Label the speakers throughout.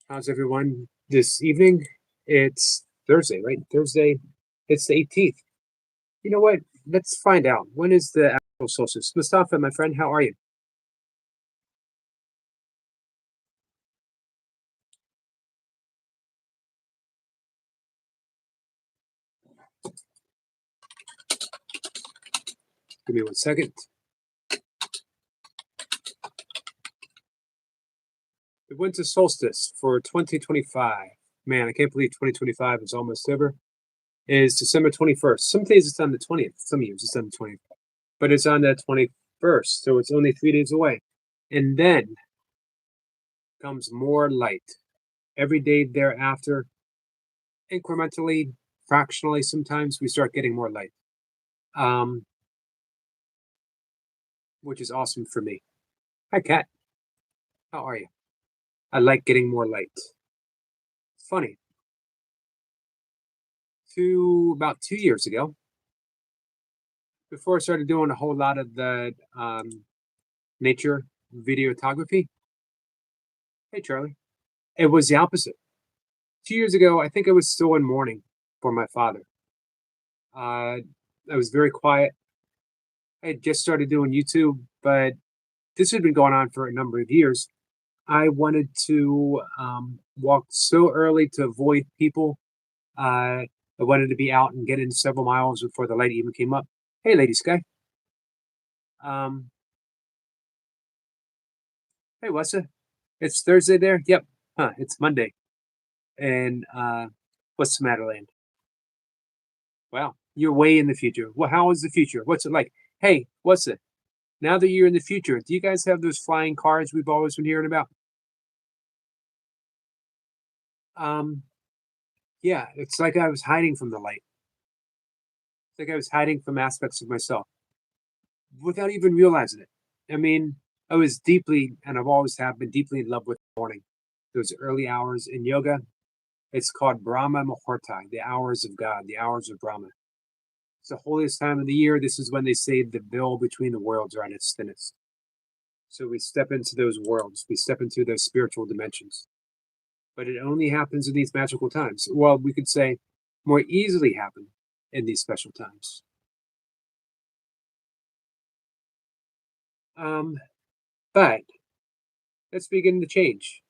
Speaker 1: How's everyone this evening? It's Thursday, right? Thursday, it's the 18th. You know what? Let's find out. When is the actual solstice? Mustafa, my friend, how are you? Give me 1 second. The winter solstice for 2025. Man, I can't believe 2025 is almost over. Is December 21st. Some days it's on the 20th. Some years it's on the 20th. But it's on the 21st, so it's only 3 days away. And then comes more light. Every day thereafter, incrementally, fractionally, sometimes we start getting more light, um, which is awesome for me. Hi, Kat. How are you? I like getting more light. It's funny. About 2 years ago, before I started doing a whole lot of the nature videography. Hey, Charlie. It was the opposite. 2 years ago, I think I was still in mourning for my father. I was very quiet. I had just started doing YouTube, but this had been going on for a number of years. I wanted to walk so early to avoid people. I wanted to be out and get in several miles before the light even came up. Hey, Lady Sky. Um, hey, Wessa. It's Thursday there? Yep. Huh, it's Monday. And what's the matter, Land? Wow, you're way in the future. Well, how is the future? What's it like? Hey, what's it? Now that you're in the future, do you guys have those flying cars we've always been hearing about? Um, yeah, it's like I was hiding from the light. It's like I was hiding from aspects of myself without even realizing it. I mean, I was deeply, and I've always have been deeply in love with the morning. Those early hours in yoga, it's called Brahma Muhurta, the hours of God, the hours of Brahma. It's the holiest time of the year. This is when they say the veil between the worlds are at its thinnest. So we step into those worlds, we step into those spiritual dimensions. But it only happens in these magical times. Well, we could say more easily happen in these special times. Um, but that's beginning to change.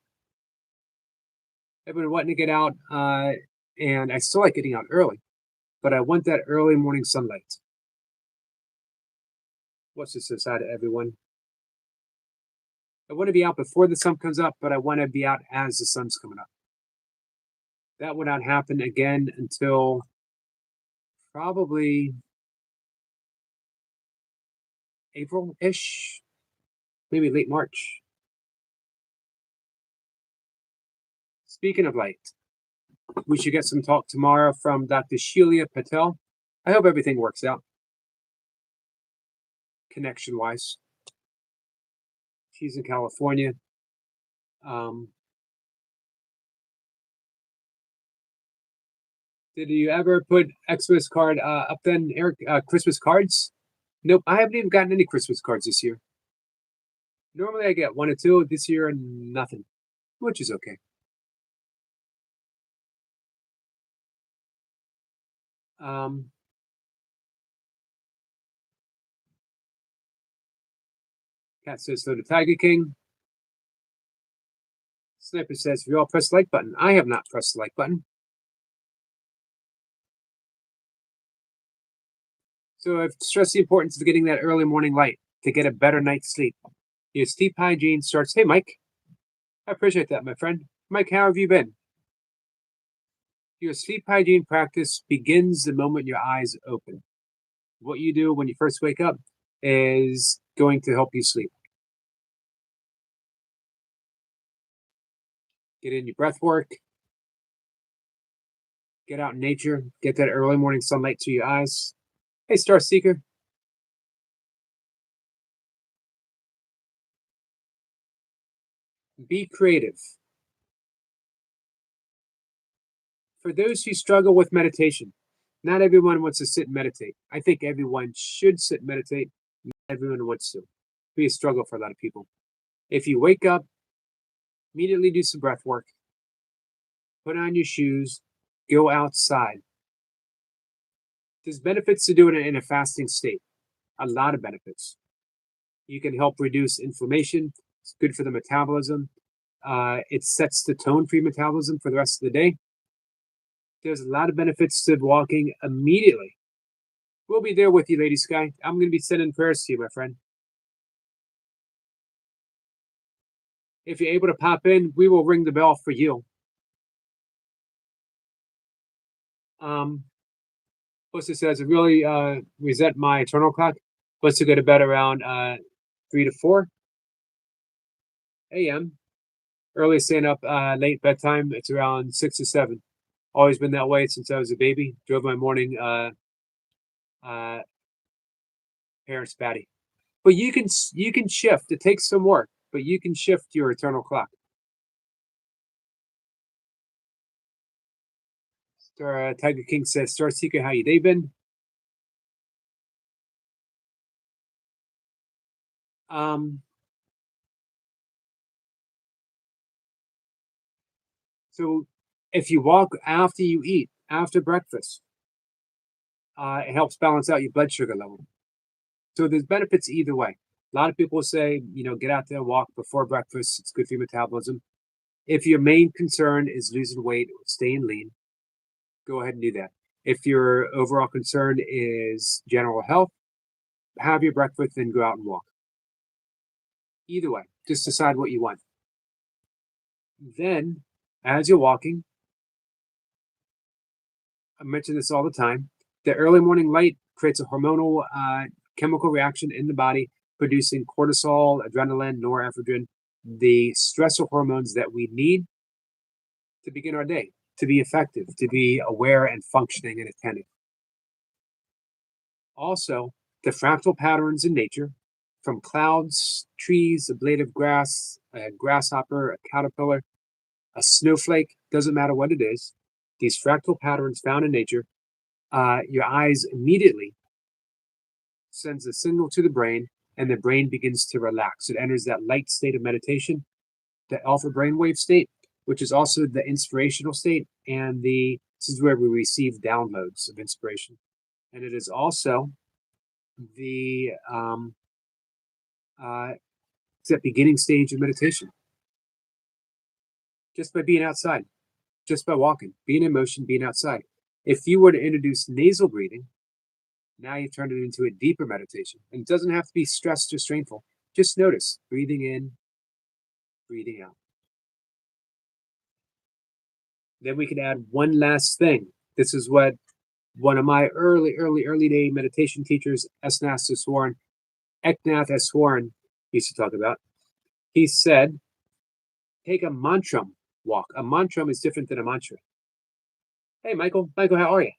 Speaker 1: I've been wanting to get out, and I still like getting out early, but I want that early morning sunlight. What's this side to everyone? I want to be out before the sun comes up, but I want to be out as the sun's coming up. That would not happen again until probably April ish, maybe late March. Speaking of light, we should get some talk tomorrow from Dr. Sheila Patel. I hope everything works out connection wise. She's in California. Um, did you ever put Xmas card up then, Eric? Christmas cards? Nope, I haven't even gotten any Christmas cards this year. Normally I get one or two. This year, nothing, which is okay. Um, Cat says, so the Tiger King. Sniper says, we all press the like button. I have not pressed the like button. So I've stressed the importance of getting that early morning light to get a better night's sleep. Your sleep hygiene starts. Hey, Mike. I appreciate that, my friend. Mike, how have you been? Your sleep hygiene practice begins the moment your eyes open. What you do when you first wake up is going to help you sleep. Get in your breath work, get out in nature, get that early morning sunlight to your eyes. Hey, Star Seeker. Be creative. For those who struggle with meditation, not everyone wants to sit and meditate. I think everyone should sit and meditate. Not everyone wants to. Be a struggle for a lot of people. If you wake up, immediately do some breath work. put on your shoes, go outside. There's benefits to doing it in a fasting state. A lot of benefits. You can help reduce inflammation. It's good for the metabolism. It sets the tone for your metabolism for the rest of the day. There's a lot of benefits to walking immediately. We'll be there with you, Lady Sky. I'm going to be sending prayers to you, my friend. If you're able to pop in, we will ring the bell for you. Pussy says, I really resent my eternal clock. Supposed to go to bed around 3 to 4 a.m. Early staying up, late bedtime. It's around 6 to 7. Always been that way since I was a baby. Drove my morning parents batty. But you can shift. It takes some work, but you can shift your eternal clock. Tiger King says, Star Seeker, how you day been? So if you walk after you eat, after breakfast, it helps balance out your blood sugar level. So there's benefits either way. A lot of people say, get out there and walk before breakfast. It's good for your metabolism. If your main concern is losing weight or staying lean, go ahead and do that. If your overall concern is general health, have your breakfast and go out and walk. Either way, just decide what you want. Then, as you're walking, I mention this all the time, the early morning light creates a hormonal chemical reaction in the body, producing cortisol, adrenaline, norepinephrine, the stressor hormones that we need to begin our day, to be effective, to be aware and functioning and attentive. Also, the fractal patterns in nature, from clouds, trees, a blade of grass, a grasshopper, a caterpillar, a snowflake, doesn't matter what it is, these fractal patterns found in nature, your eyes immediately sends a signal to the brain, and the brain begins to relax. It enters that light state of meditation, the alpha brainwave state, which is also the inspirational state, and this is where we receive downloads of inspiration. And it is also the it's that beginning stage of meditation. Just by being outside, just by walking, being in motion, being outside. If you were to introduce nasal breathing, now you've turned it into a deeper meditation. And it doesn't have to be stressed or strainful. Just notice breathing in, breathing out. Then we can add one last thing. This is what one of my early day meditation teachers, Eknath Easwaran, used to talk about. He said, take a mantram walk. A mantram is different than a mantra. Hey, Michael. Michael, how are you?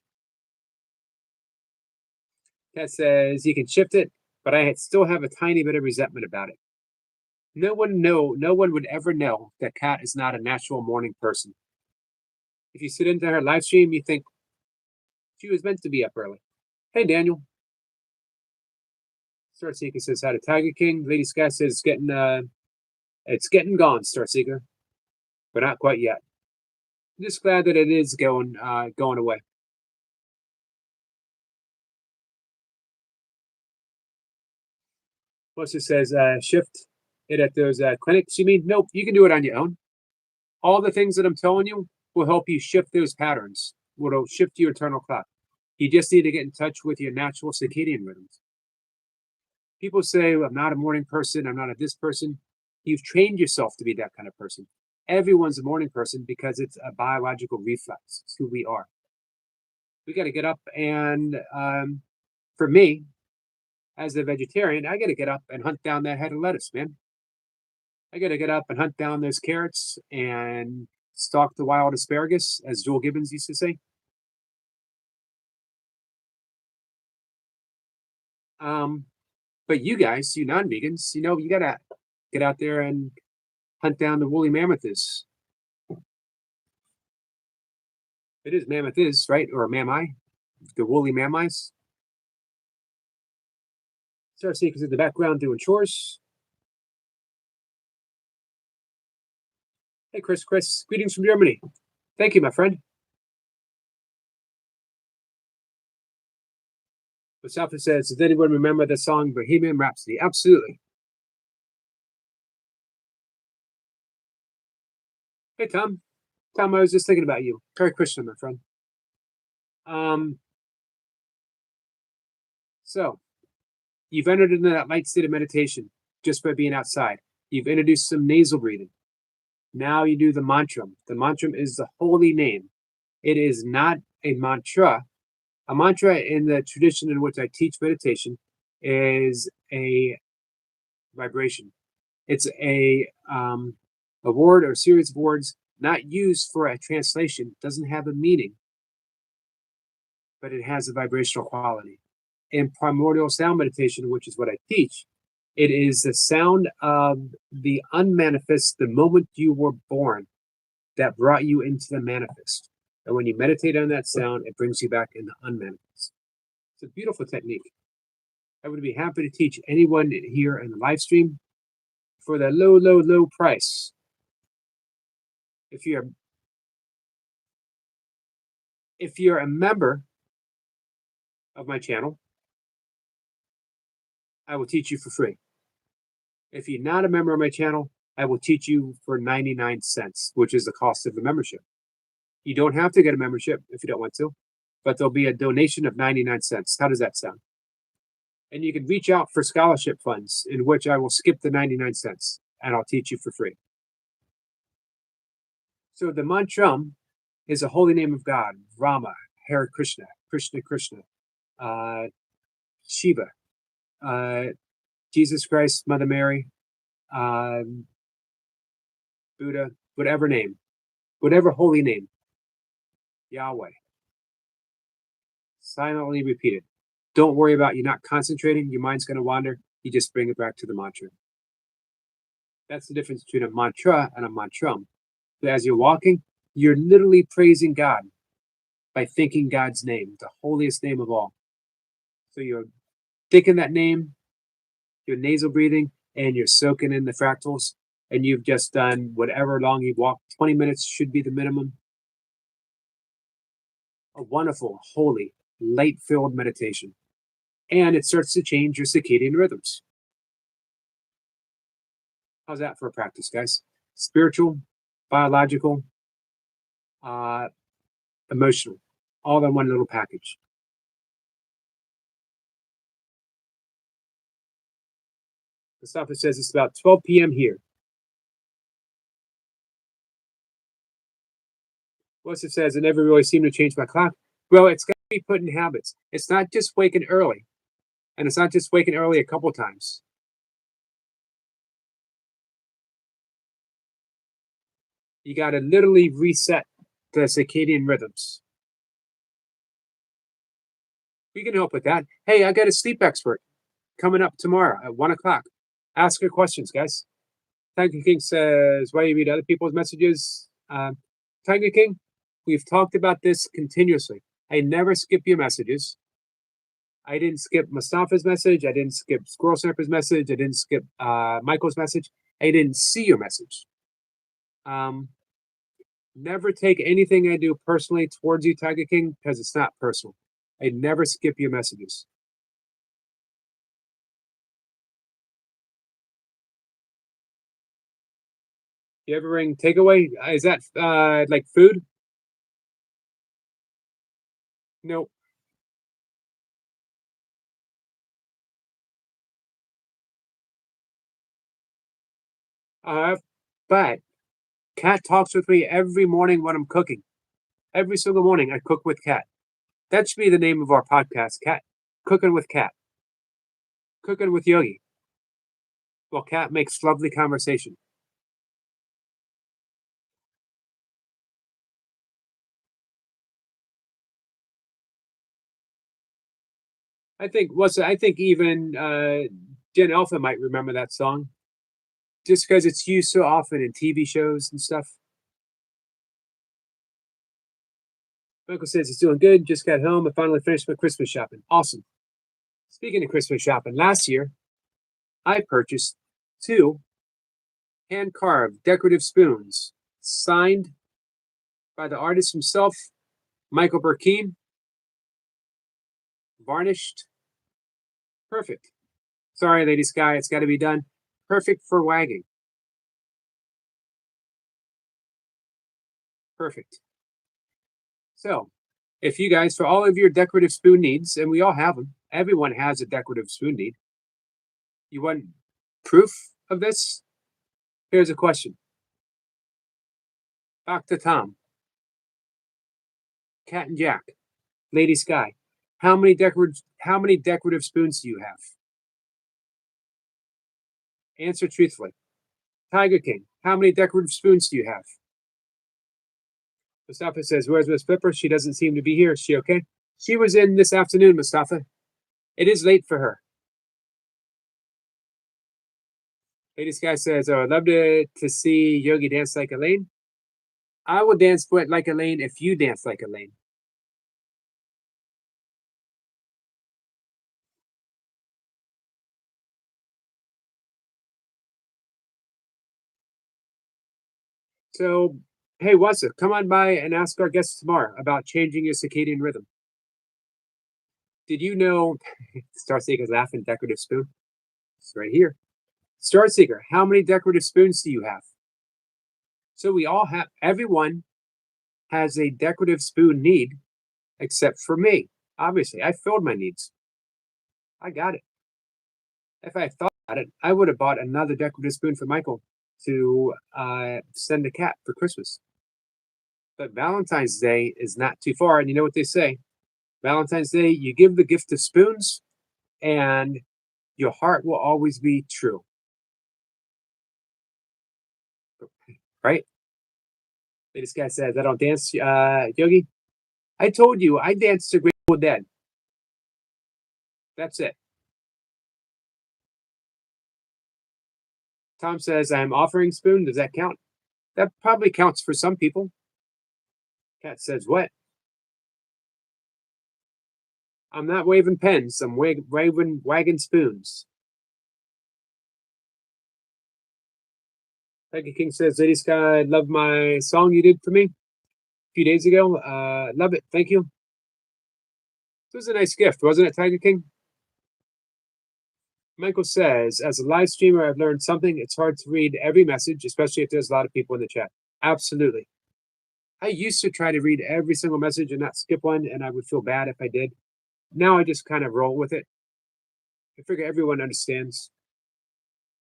Speaker 1: Kat says, you can shift it, but I still have a tiny bit of resentment about it. No one would ever know that Kat is not a natural morning person. If you sit into her live stream, you think she was meant to be up early. Hey, Daniel. Star Seeker says hi to Tiger King. Lady Sky says it's getting gone, Star Seeker, but not quite yet. I'm just glad that it is going away. Melissa says shift it at those clinics. You mean nope? You can do it on your own. All the things that I'm telling you will help you shift those patterns. Will shift your eternal clock. You just need to get in touch with your natural circadian rhythms. People say, I'm not a morning person, I'm not a this person. You've trained yourself to be that kind of person. Everyone's a morning person because it's a biological reflex. It's who we are. We got to get up and, for me, as a vegetarian, I got to get up and hunt down that head of lettuce, man. I got to get up and hunt down those carrots and stalk the wild asparagus, as Joel Gibbons used to say. But you guys, you non-vegans, you got to get out there and hunt down the woolly mammoths. It is mammoths, right? Or mammi, the woolly mammis. Star Seekers in the background doing chores. Hey, Chris, greetings from Germany. Thank you, my friend. Mustafa says, does anyone remember the song Bohemian Rhapsody? Absolutely. Hey, Tom. Tom, I was just thinking about you. Hare Krishna, my friend. Um, so you've entered into that light state of meditation just by being outside. You've introduced some nasal breathing. Now you do the mantram. The mantram is the holy name. It is not a mantra. A mantra in the tradition in which I teach meditation is a vibration. It's a word or series of words not used for a translation, doesn't have a meaning, but it has a vibrational quality. In primordial sound meditation, which is what I teach, it is the sound of the unmanifest, the moment you were born, that brought you into the manifest. And when you meditate on that sound, it brings you back in the unmanifest. It's a beautiful technique. I would be happy to teach anyone here in the live stream for the low, low, low price. If you're a member of my channel, I will teach you for free. If you're not a member of my channel, I will teach you for 99 cents, which is the cost of the membership. You don't have to get a membership if you don't want to, but there'll be a donation of 99 cents. How does that sound? And you can reach out for scholarship funds, in which I will skip the 99 cents and I'll teach you for free. So the mantram is a holy name of God, Rama, Hare Krishna, Krishna Krishna, Shiva, uh, Jesus Christ, Mother Mary, Buddha, whatever name, whatever holy name, Yahweh. Silently repeat it. Don't worry about you not concentrating. Your mind's going to wander. You just bring it back to the mantra. That's the difference between a mantra and a mantram. But as you're walking, you're literally praising God by thinking God's name, the holiest name of all. So you're thinking that name, you're nasal breathing, and you're soaking in the fractals, and you've just done whatever long you've walked. 20 minutes should be the minimum. A wonderful, holy, light-filled meditation. And it starts to change your circadian rhythms. How's that for a practice, guys? Spiritual, biological, emotional, all in one little package. Mustafa says it's about 12 p.m. here. Joseph says, I never really seem to change my clock. Well, it's got to be put in habits. It's not just waking early, and it's not just waking early a couple times. You got to literally reset the circadian rhythms. We can help with that. Hey, I got a sleep expert coming up tomorrow at 1 o'clock. Ask her questions, guys. Tiger King says, why do you read other people's messages? Tiger King, we've talked about this continuously. I never skip your messages. I didn't skip Mustafa's message. I didn't skip Squirrel Snapper's message. I didn't skip Michael's message. I didn't see your message. Never take anything I do personally towards you, Tiger King, because it's not personal. I never skip your messages. You ever ring takeaway? Is that like food? Nope. But Cat talks with me every morning when I'm cooking. Every single morning, I cook with Cat. That should be the name of our podcast, Cat. Cooking with Cat. Cooking with Yogi. Well, Cat makes lovely conversation. I think even Gen Alpha might remember that song, just because it's used so often in TV shows and stuff. Michael says it's doing good. Just got home and finally finished my Christmas shopping. Awesome. Speaking of Christmas shopping, last year I purchased 2 hand carved decorative spoons signed by the artist himself, Michael Burkeen. Varnished. Perfect. Sorry, Lady Sky, it's got to be done. Perfect for wagging. Perfect. So, if you guys, for all of your decorative spoon needs, and we all have them, everyone has a decorative spoon need. You want proof of this? Here's a question. Dr. Tom, Cat and Jack, Lady Sky, how many decorative spoons do you have? Answer truthfully. Tiger King, how many decorative spoons do you have? Mustafa says, where's Miss Flipper? She doesn't seem to be here. Is she okay? She was in this afternoon, Mustafa. It is late for her. Lady Sky says, oh, I'd love to see Yogi dance like Elaine. I will dance like Elaine if you dance like Elaine. So, hey, Wassa, come on by and ask our guests tomorrow about changing your circadian rhythm. Did you know, Starseeker's laughing, decorative spoon? It's right here. Starseeker, how many decorative spoons do you have? So we all have, everyone has a decorative spoon need, except for me. Obviously, I filled my needs. I got it. If I thought about it, I would have bought another decorative spoon for Michael to send a cat for Christmas. But Valentine's Day is not too far, and you know what they say? Valentine's Day, you give the gift of spoons, and your heart will always be true. Right? This guy says, I don't dance, Yogi. I told you, I danced to Grateful Dead. That's it. Tom says, I'm offering spoon. Does that count? That probably counts for some people. Cat says, what? I'm not waving pens. I'm waving wagon spoons. Tiger King says, Lady Sky, love my song you did for me a few days ago. Love it. Thank you. It was a nice gift, wasn't it, Tiger King? Michael says, as a live streamer, I've learned something. It's hard to read every message, especially if there's a lot of people in the chat. Absolutely. I used to try to read every single message and not skip one, and I would feel bad if I did. Now I just kind of roll with it. I figure everyone understands.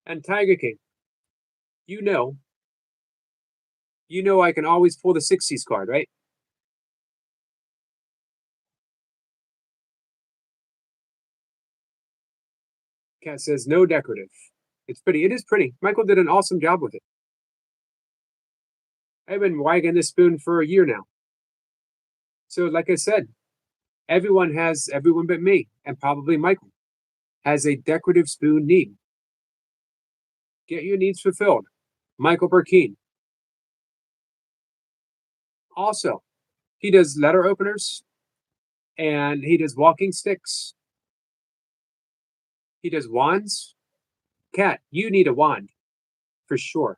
Speaker 1: And Tiger King, you know I can always pull the 60s card, right? Cat says, no decorative. It's pretty. It is pretty. Michael did an awesome job with it. I've been wagging this spoon for a year now. So, like I said, everyone but me, and probably Michael, has a decorative spoon need. Get your needs fulfilled. Michael Burkeen. Also, he does letter openers, and he does walking sticks. He does wands. Cat, you need a wand, for sure.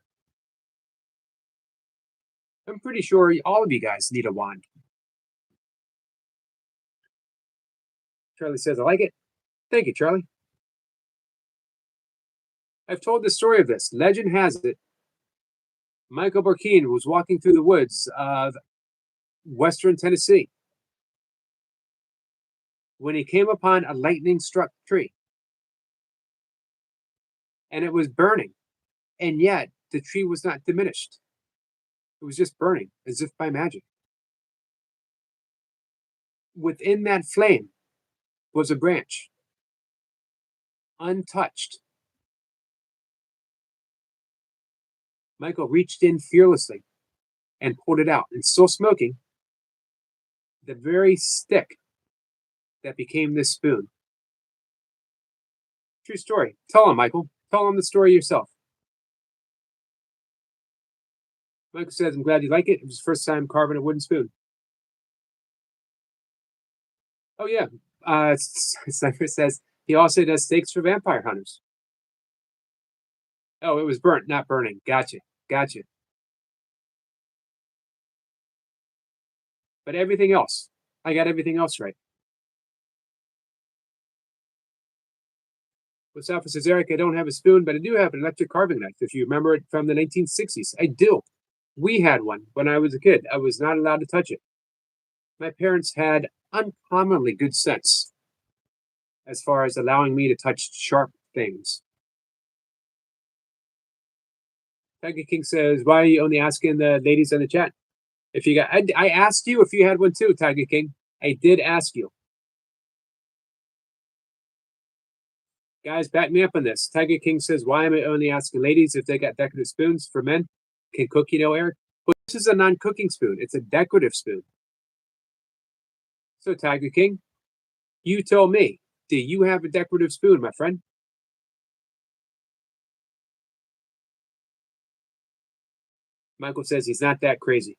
Speaker 1: I'm pretty sure all of you guys need a wand. Charlie says, I like it. Thank you, Charlie. I've told the story of this. Legend has it, Michael Burkeen was walking through the woods of western Tennessee when he came upon a lightning-struck tree. And it was burning. And yet, the tree was not diminished. It was just burning, as if by magic. Within that flame was a branch, untouched. Michael reached in fearlessly and pulled it out, and still smoking, the very stick that became this spoon. True story. Tell him, Michael. Tell him the story yourself. Michael says, I'm glad you like it. It was his first time carving a wooden spoon. Oh, yeah. Sniper says he also does steaks for vampire hunters. Oh, it was burnt, not burning. Gotcha. But everything else, I got everything else right. Mustafa says, Eric, I don't have a spoon, but I do have an electric carving knife. If you remember it from the 1960s, I do. We had one when I was a kid. I was not allowed to touch it. My parents had uncommonly good sense as far as allowing me to touch sharp things. Tiger King says, why are you only asking the ladies in the chat? If you got, I asked you if you had one too, Tiger King. I did ask you. Guys, back me up on this. Tiger King says, why am I only asking ladies if they got decorative spoons for men? Can cook, Eric? Well, this is a non-cooking spoon. It's a decorative spoon. So, Tiger King, you tell me, do you have a decorative spoon, my friend? Michael says he's not that crazy.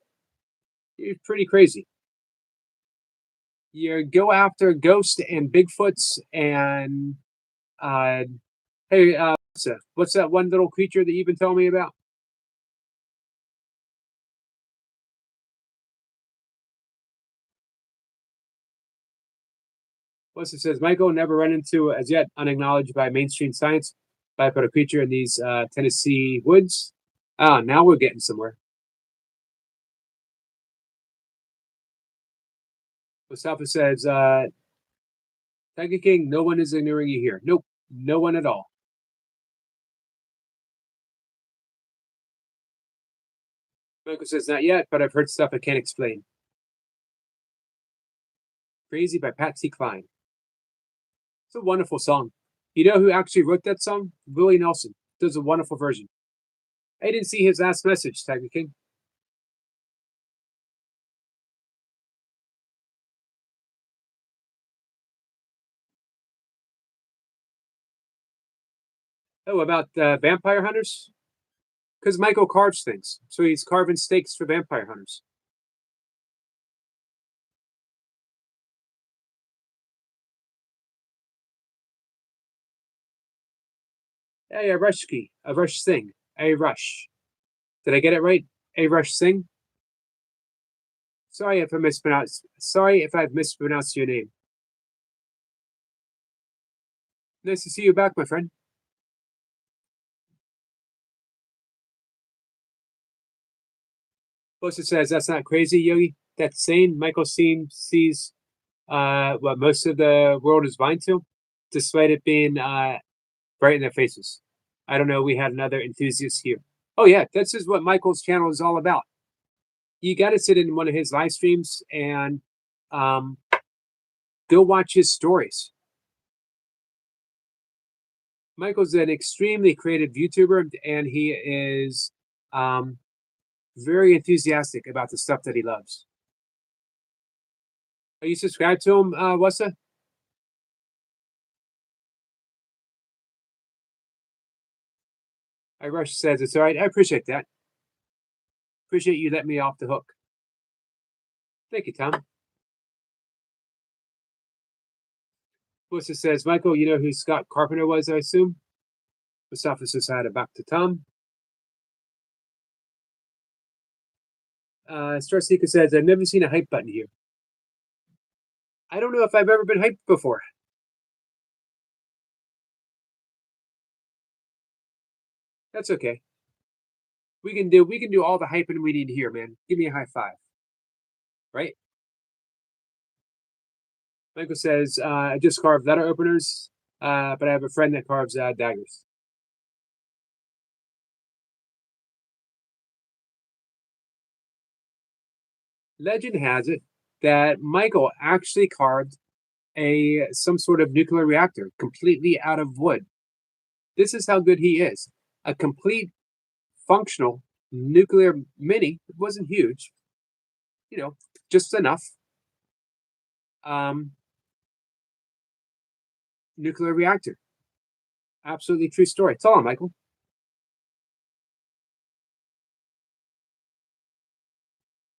Speaker 1: You're pretty crazy. You go after ghosts and Bigfoots and hey, what's that one little creature that you've been telling me about? Plus, it says Michael never run into as yet unacknowledged by mainstream science bipedal creature in these Tennessee woods. Ah, now we're getting somewhere. Mustafa says, Tiger King, no one is ignoring you here. Nope, no one at all. Michael says, not yet, but I've heard stuff I can't explain. Crazy by Patsy Cline. It's a wonderful song. You know who actually wrote that song? Willie Nelson. Does a wonderful version. I didn't see his last message, Tiger King. Oh, about vampire hunters? Because Michael carves things. So he's carving steaks for vampire hunters. Hey, a Rush Singh. A Rush. Did I get it right? A Rush Singh? Sorry if I've mispronounced your name. Nice to see you back, my friend. Bosa says that's not crazy, Yogi. That's sane. Michael sees what most of the world is blind to, despite it being right in their faces. I don't know. We had another enthusiast here. Oh yeah, this is what Michael's channel is all about. You got to sit in one of his live streams and go watch his stories. Michael's an extremely creative YouTuber, and he is very enthusiastic about the stuff that he loves. Are you subscribed to him, Wassa? I Rush says it's all right. I appreciate that. Appreciate you letting me off the hook. Thank you, Tom. Wassa says, Michael, you know who Scott Carpenter was, I assume? Mustafa says hi back to Tom. Star Seeker says, I've never seen a hype button here. I don't know if I've ever been hyped before. That's okay. We can do all the hyping we need here, man. Give me a high five. Right? Michael says, I just carved letter openers, but I have a friend that carves daggers. Legend has it that Michael actually carved some sort of nuclear reactor completely out of wood. This is how good he is. A complete functional nuclear mini. It wasn't huge, just enough. Nuclear reactor. Absolutely true story. Tell him, Michael.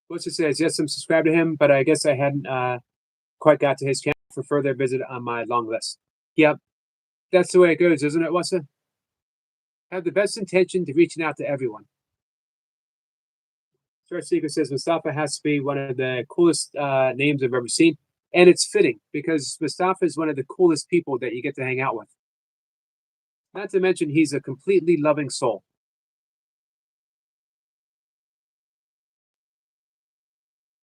Speaker 1: What's it says? Yes, I'm subscribed to him, but I guess I hadn't quite got to his channel for further visit on my long list. Yep, that's the way it goes, isn't it, Wassa? Have the best intention to reaching out to everyone. George Seeker says Mustafa has to be one of the coolest names I've ever seen. And it's fitting because Mustafa is one of the coolest people that you get to hang out with. Not to mention, he's a completely loving soul.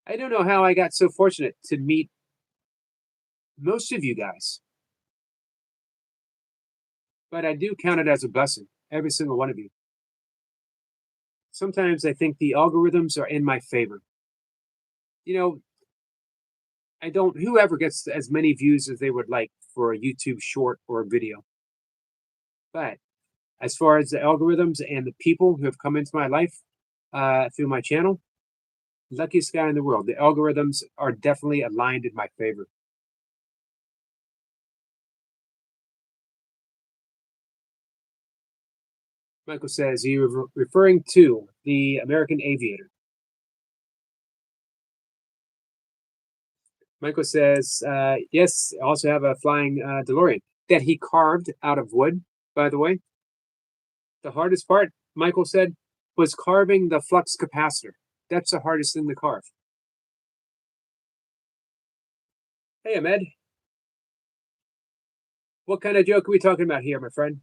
Speaker 1: I don't know how I got so fortunate to meet most of you guys, but I do count it as a blessing, every single one of you. Sometimes I think the algorithms are in my favor. You know, I don't, whoever gets as many views as they would like for a YouTube short or a video. But as far as the algorithms and the people who have come into my life through my channel, luckiest guy in the world. The algorithms are definitely aligned in my favor. Michael says, are you referring to the American Aviator? Michael says, yes, I also have a flying DeLorean that he carved out of wood, by the way. The hardest part, Michael said, was carving the flux capacitor. That's the hardest thing to carve. Hey, Ahmed. What kind of joke are we talking about here, my friend?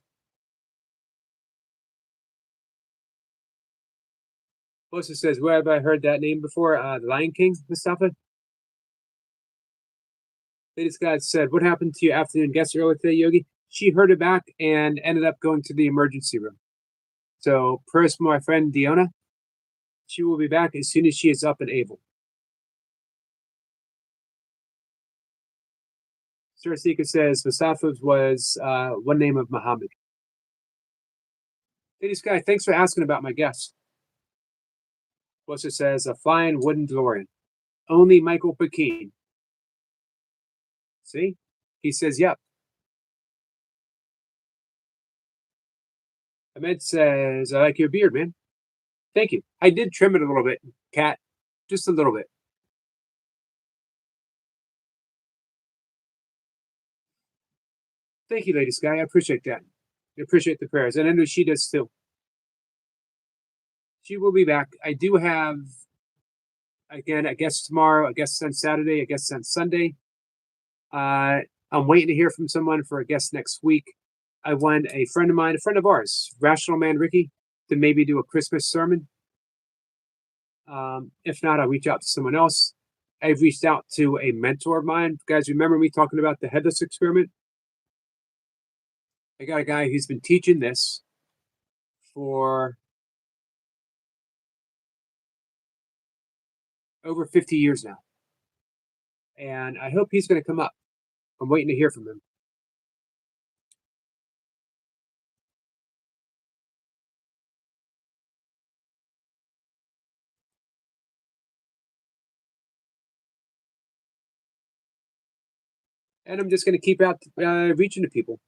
Speaker 1: Also says, where have I heard that name before? The Lion King, Mustafa? Latest guy said, what happened to your afternoon guest earlier today, Yogi? She heard it back and ended up going to the emergency room. So, prayers for my friend Diona. She will be back as soon as she is up and able. Sir Seeker says, Mustafa was one name of Muhammad. Latest guy, thanks for asking about my guest. Also says, a flying wooden DeLorean. Only Michael Pekin. See? He says, yep. Ahmed says, I like your beard, man. Thank you. I did trim it a little bit, Cat. Just a little bit. Thank you, latest guy. I appreciate that. I appreciate the prayers. And I know she does too. She will be back. I do have, again, I guess tomorrow, I guess on Saturday, I guess on Sunday. I'm waiting to hear from someone for a guest next week. I want a friend of mine, a friend of ours, Rational Man Ricky, to maybe do a Christmas sermon. If not, I'll reach out to someone else. I've reached out to a mentor of mine. Guys, remember me talking about the headless experiment? I got a guy who's been teaching this for over 50 years now. And I hope he's going to come up. I'm waiting to hear from him. And I'm just going to keep out reaching to people.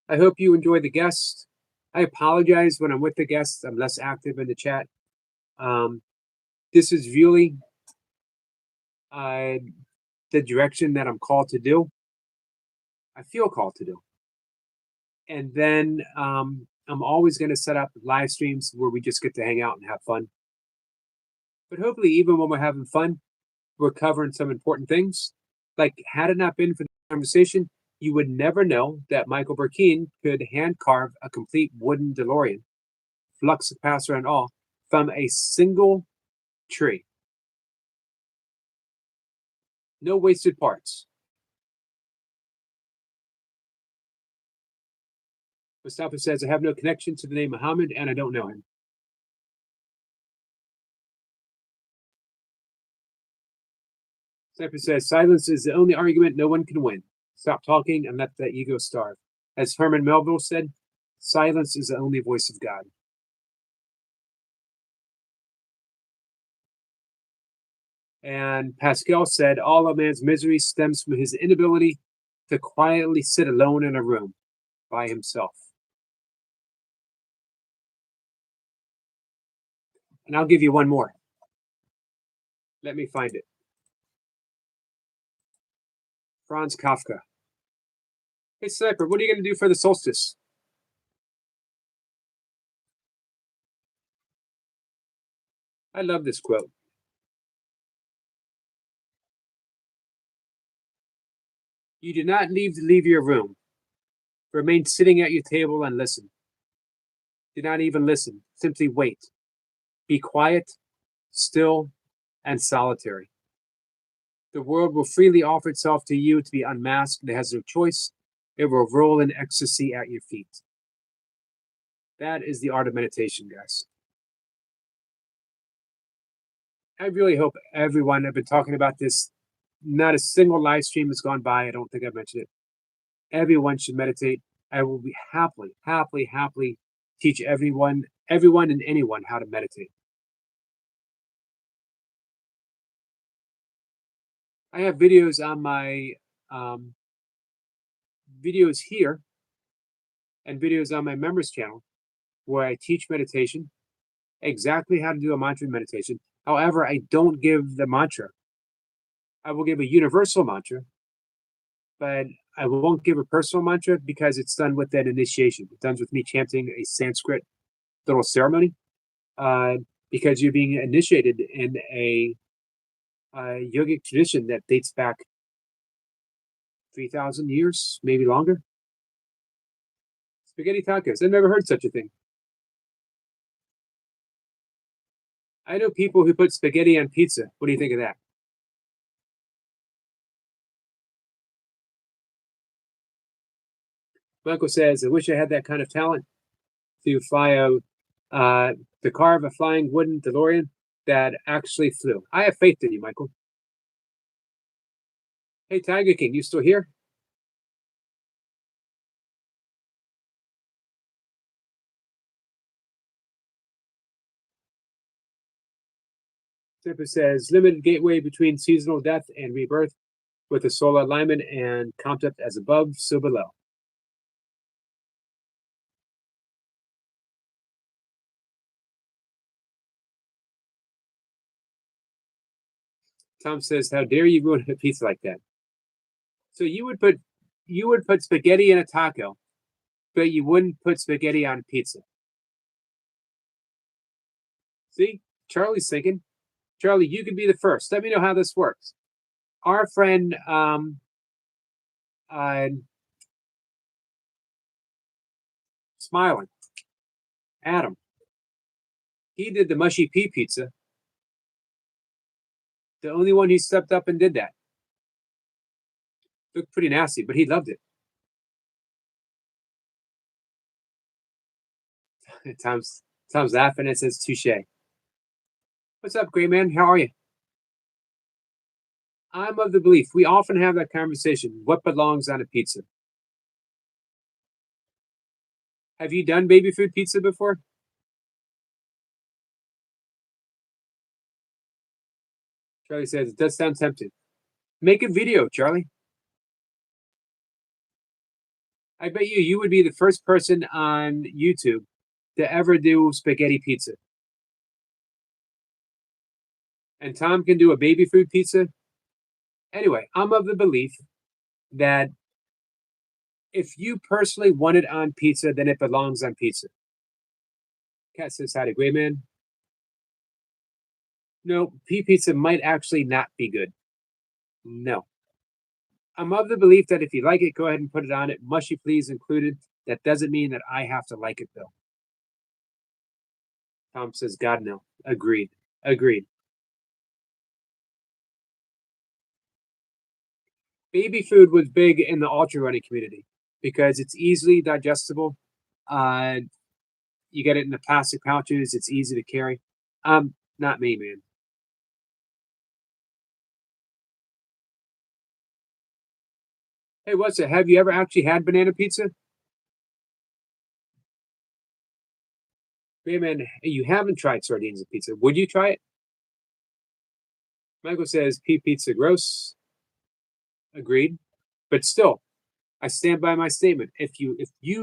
Speaker 1: I hope you enjoy the guests. I apologize when I'm with the guests. I'm less active in the chat. This is really the direction that I'm called to do. I feel called to do. And then I'm always going to set up live streams where we just get to hang out and have fun. But hopefully, even when we're having fun, we're covering some important things. Like, had it not been for the conversation, you would never know that Michael Burkeen could hand carve a complete wooden DeLorean, flux capacitor and all, from a single tree. No wasted parts. Mustafa says, I have no connection to the name Muhammad and I don't know him. Sniper says, silence is the only argument no one can win. Stop talking and let the ego starve. As Herman Melville said, silence is the only voice of God. And Pascal said, all a man's misery stems from his inability to quietly sit alone in a room by himself. And I'll give you one more. Let me find it. Franz Kafka. Hey, Sniper, what are you going to do for the solstice? I love this quote. You do not leave your room. Remain sitting at your table and listen. Do not even listen. Simply wait. Be quiet, still, and solitary. The world will freely offer itself to you to be unmasked. It has no choice. It will roll in ecstasy at your feet. That is the art of meditation, guys. I really hope everyone, I've been talking about this, not a single live stream has gone by. I don't think I've mentioned it. Everyone should meditate. I will be happily teach everyone and anyone how to meditate. I have videos on my videos here and videos on my members channel where I teach meditation, exactly how to do a mantra meditation. However, I don't give the mantra. I will give a universal mantra, but I won't give a personal mantra because it's done with an initiation. It's done with me chanting a Sanskrit little ceremony, because you're being initiated in a yogic tradition that dates back 3,000 years, maybe longer. Spaghetti tacos. I've never heard such a thing. I know people who put spaghetti on pizza. What do you think of that? Michael says, I wish I had that kind of talent to fly to carve a flying wooden DeLorean that actually flew. I have faith in you, Michael. Hey, Tiger King, you still here? Zipper says, limited gateway between seasonal death and rebirth with the solar alignment and concept as above, so below. Tom says, how dare you ruin a pizza like that? So you would put spaghetti in a taco, but you wouldn't put spaghetti on pizza. See, Charlie's thinking. Charlie, you can be the first. Let me know how this works. Our friend Smiling, Adam, he did the mushy pea pizza. The only one who stepped up and did that. Looked pretty nasty, but he loved it. Tom's laughing and says, touche. What's up, great man? How are you? I'm of the belief we often have that conversation. What belongs on a pizza? Have you done baby food pizza before? Charlie says, it does sound tempting. Make a video, Charlie. I bet you would be the first person on YouTube to ever do spaghetti pizza. And Tom can do a baby food pizza. Anyway, I'm of the belief that if you personally want it on pizza, then it belongs on pizza. Cat says hi to Gray Man. No, pea pizza might actually not be good. No. I'm of the belief that if you like it, go ahead and put it on it. Mushy please included. That doesn't mean that I have to like it though. Tom says, God no. Agreed. Baby food was big in the ultra running community because it's easily digestible. You get it in the plastic pouches. It's easy to carry. Not me, man. Hey, what's it? Have you ever actually had banana pizza? Hey, man, you haven't tried sardines and pizza. Would you try it? Michael says pea pizza gross. Agreed. But still, I stand by my statement. If you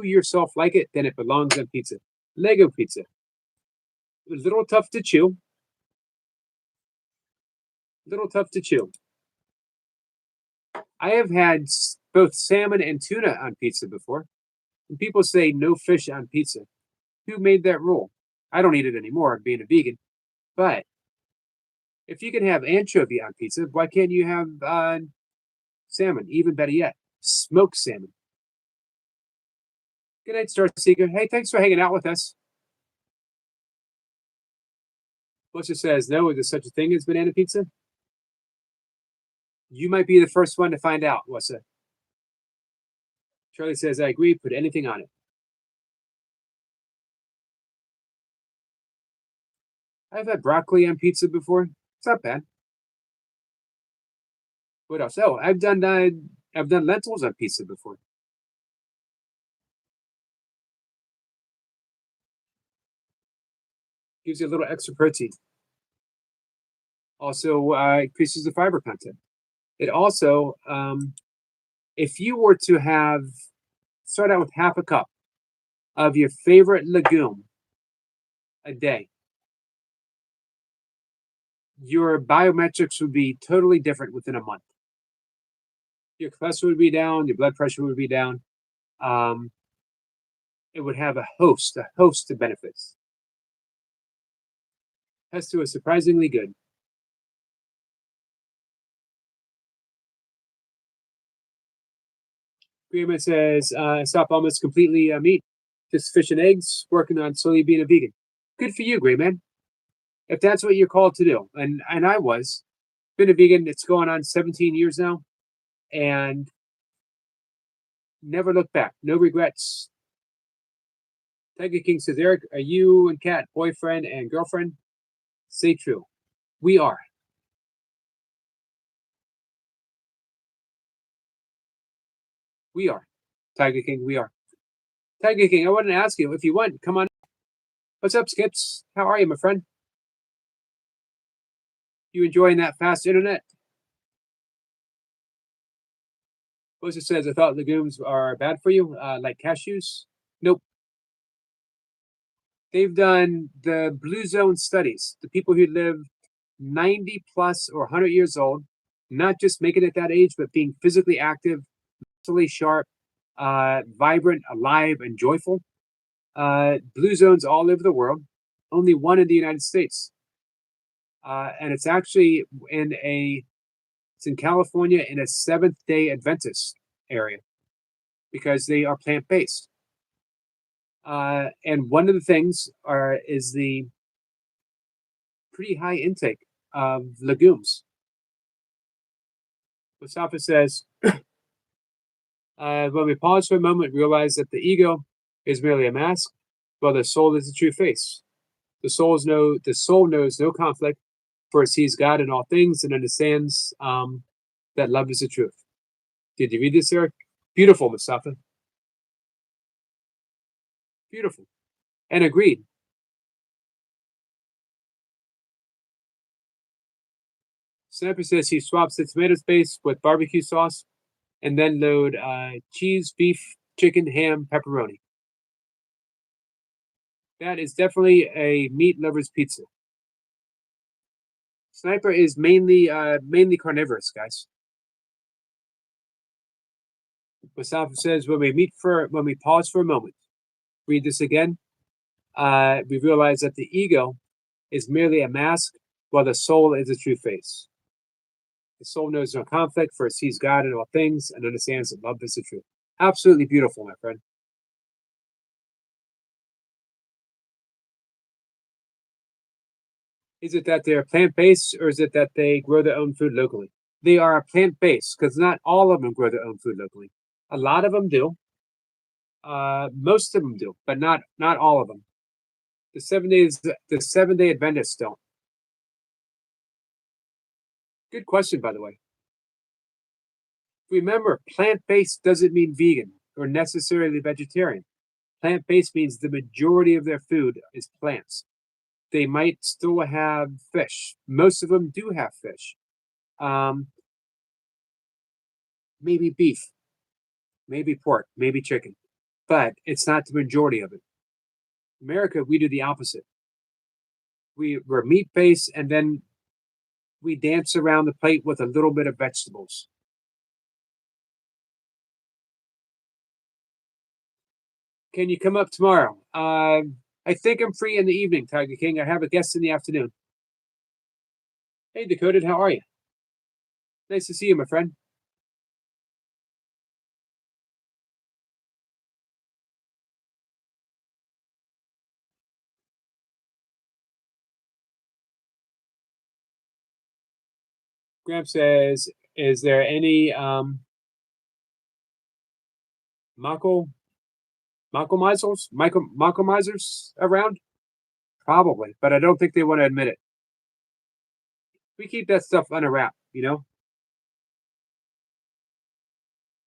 Speaker 1: yourself like it, then it belongs on pizza. Lego pizza. A little tough to chew. I have had both salmon and tuna on pizza before. And people say no fish on pizza. Who made that rule? I don't eat it anymore, being a vegan. But if you can have anchovy on pizza, why can't you have salmon? Even better yet, smoked salmon. Good night, Star Seeker. Hey, thanks for hanging out with us. Melissa says, no, there's such a thing as banana pizza. You might be the first one to find out, Melissa. Charlie says, I agree, put anything on it. I've had broccoli on pizza before. It's not bad. What else? Oh, I've done lentils on pizza before. Gives you a little extra protein. Also increases the fiber content. It also, if you were to start out with half a cup of your favorite legume a day, your biometrics would be totally different within a month. Your cholesterol would be down, your blood pressure would be down. It would have a host of benefits. Pesto is surprisingly good. Greenman says, stop almost completely meat, just fish and eggs, working on slowly being a vegan. Good for you, Greenman. If that's what you're called to do, and I was, been a vegan, it's going on 17 years now, and never looked back. No regrets. Tiger King says, Eric, are you and Kat boyfriend and girlfriend? Say true. We are. We are. Tiger King, we are. Tiger King, I wanted to ask you, if you want, come on. What's up, Skips? How are you, my friend? You enjoying that fast internet? Bosa says, I thought legumes are bad for you, like cashews. Nope. They've done the blue zone studies, the people who live 90 plus or 100 years old, not just making it that age, but being physically active, mentally sharp, vibrant, alive, and joyful. Blue zones all over the world, only one in the United States. And it's actually it's in California in a Seventh-day Adventist area because they are plant-based. And one of the things is the pretty high intake of legumes. Mustafa says, when we pause for a moment, realize that the ego is merely a mask, while the soul is the true face. The soul knows no conflict, for it sees God in all things and understands that love is the truth. Did you read this, Eric? Beautiful, Mustafa. Beautiful. And agreed. Sniper says he swaps the tomato paste with barbecue sauce and then load cheese, beef, chicken, ham, pepperoni. That is definitely a meat lover's pizza. Sniper is mainly carnivorous, guys. Mustafa says when we pause for a moment, read this again. We realize that the ego is merely a mask, while the soul is the true face. The soul knows no conflict, for it sees God in all things and understands that love is the truth. Absolutely beautiful, my friend. Is it that they're plant-based, or is it that they grow their own food locally? They are plant-based because not all of them grow their own food locally. A lot of them do. Most of them do, but not all of them. The 7-day Adventists don't. Good question, by the way. Remember, plant-based doesn't mean vegan or necessarily vegetarian. Plant-based means the majority of their food is plants. They might still have fish. Most of them do have fish. Maybe beef, maybe pork, maybe chicken, but it's not the majority of it. America, we do the opposite. We're meat-based, and then we dance around the plate with a little bit of vegetables. Can you come up tomorrow? I think I'm free in the evening, Tiger King. I have a guest in the afternoon. Hey, Dakota, how are you? Nice to see you, my friend. Graham says, "Is there any Mako Mako misers around? Probably, but I don't think they want to admit it. We keep that stuff under wrap, you know."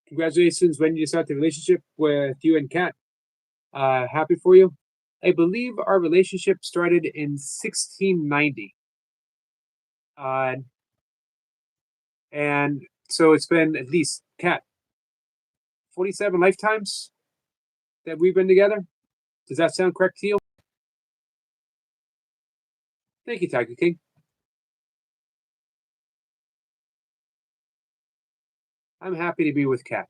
Speaker 1: Congratulations when you start the relationship with you and Kat. Happy for you. I believe our relationship started in 1690. Uh, and so it's been at least, Kat, 47 lifetimes that we've been together. Does that sound correct to you? Thank you, Tiger King. I'm happy to be with Kat.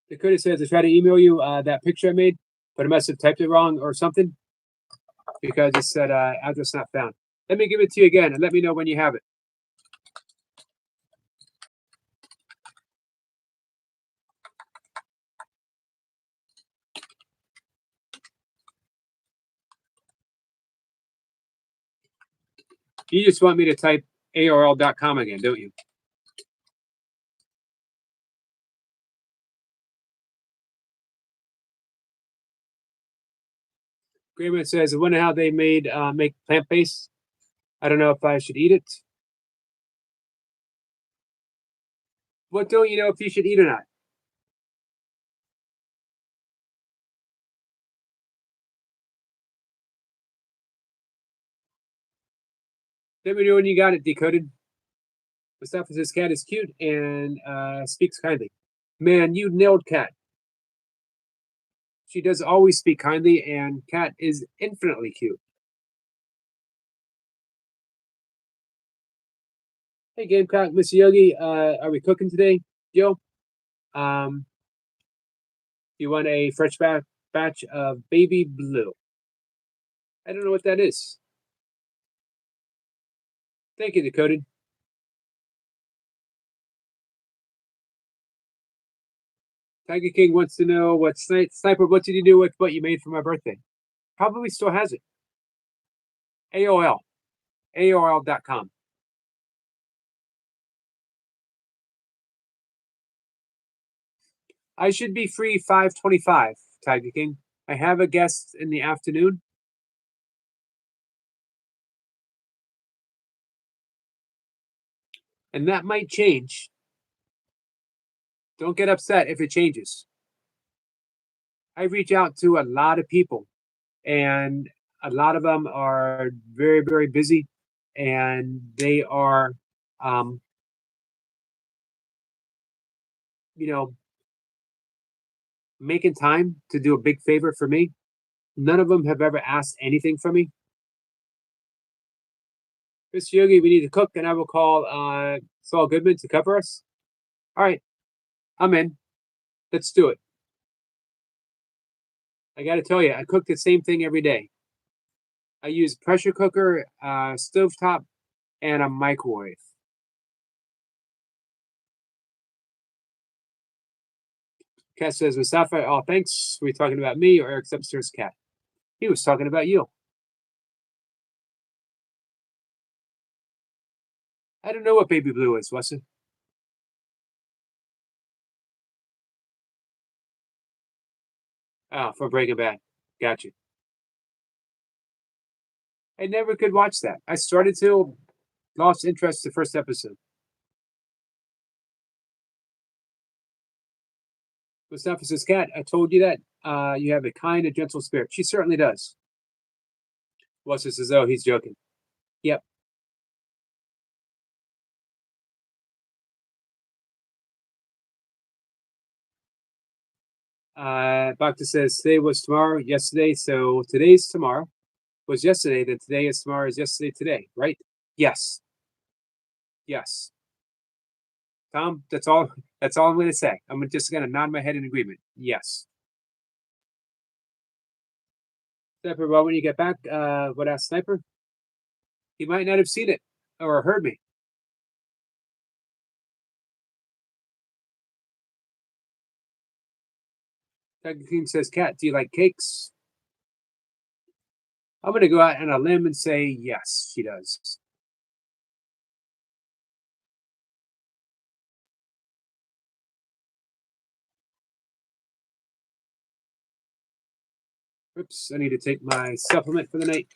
Speaker 1: Dakota says I tried to email you that picture I made, but I must have typed it wrong or something because it said address not found. Let me give it to you again and let me know when you have it. You just want me to type AOL.com again, don't you? Grayman says, I wonder how they make plant-based. I don't know if I should eat it. What don't you know if you should eat or not? Let me know when you got it decoded. Mustafa says Cat is cute and speaks kindly. Man, you nailed Cat. She does always speak kindly, and Cat is infinitely cute. Hey, Gamecock, Mr. Yogi, are we cooking today, Yo? Um, you want a fresh batch of baby blue? I don't know what that is. Thank you, Decoded. Tiger King wants to know what Sniper. What did you do with what you made for my birthday? Probably still has it. AOL, AOL.com. I should be free 5:25. Tiger King. I have a guest in the afternoon. And that might change. Don't get upset if it changes. I reach out to a lot of people, and a lot of them are very, very busy, and they are, um, you know, making time to do a big favor for me. None of them have ever asked anything from me. Mr. Yogi, we need to cook, and I will call Saul Goodman to cover us. All right, I'm in. Let's do it. I got to tell you, I cook the same thing every day. I use pressure cooker, stovetop, and a microwave. Cat says, Mustafa, oh, thanks. Were you talking about me or Eric's upstairs cat? He was talking about you. I don't know what baby blue is, was it? Oh, from Breaking Bad. Got you. I never could watch that. I started to, lost interest the first episode. Mustafa says, Cat, I told you that you have a kind and gentle spirit. She certainly does. What's this as though he's joking? Yep. Bhakta says, today was tomorrow, yesterday. So today's tomorrow was yesterday, then today is tomorrow is yesterday today, right? Yes. Yes. Tom, that's all I'm gonna say. I'm just gonna nod my head in agreement. Yes. Sniper, well, when you get back, what asked Sniper? He might not have seen it or heard me. Tiger King says, Cat, do you like cakes? I'm going to go out on a limb and say yes, she does. Oops, I need to take my supplement for the night.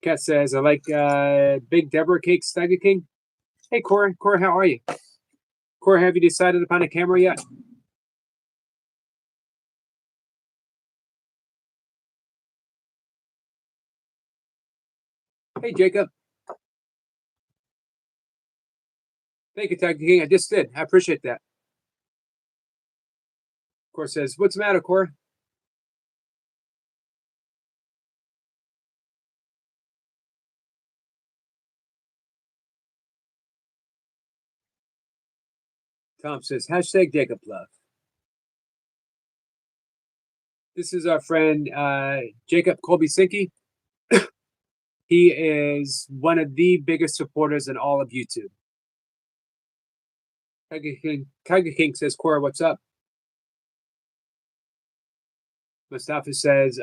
Speaker 1: Kat says, I like Big Deborah cakes, Tiger King. Hey, Cora. Cora, how are you? Cora, have you decided upon a camera yet? Hey, Jacob. Thank you, Tiger King. I just did. I appreciate that. Cora says, what's the matter, Cora? Tom says, hashtag Jacob Love. This is our friend Jacob Colby Sinke. He is one of the biggest supporters in all of YouTube. Tiger King says, Cora, what's up? Mustafa says,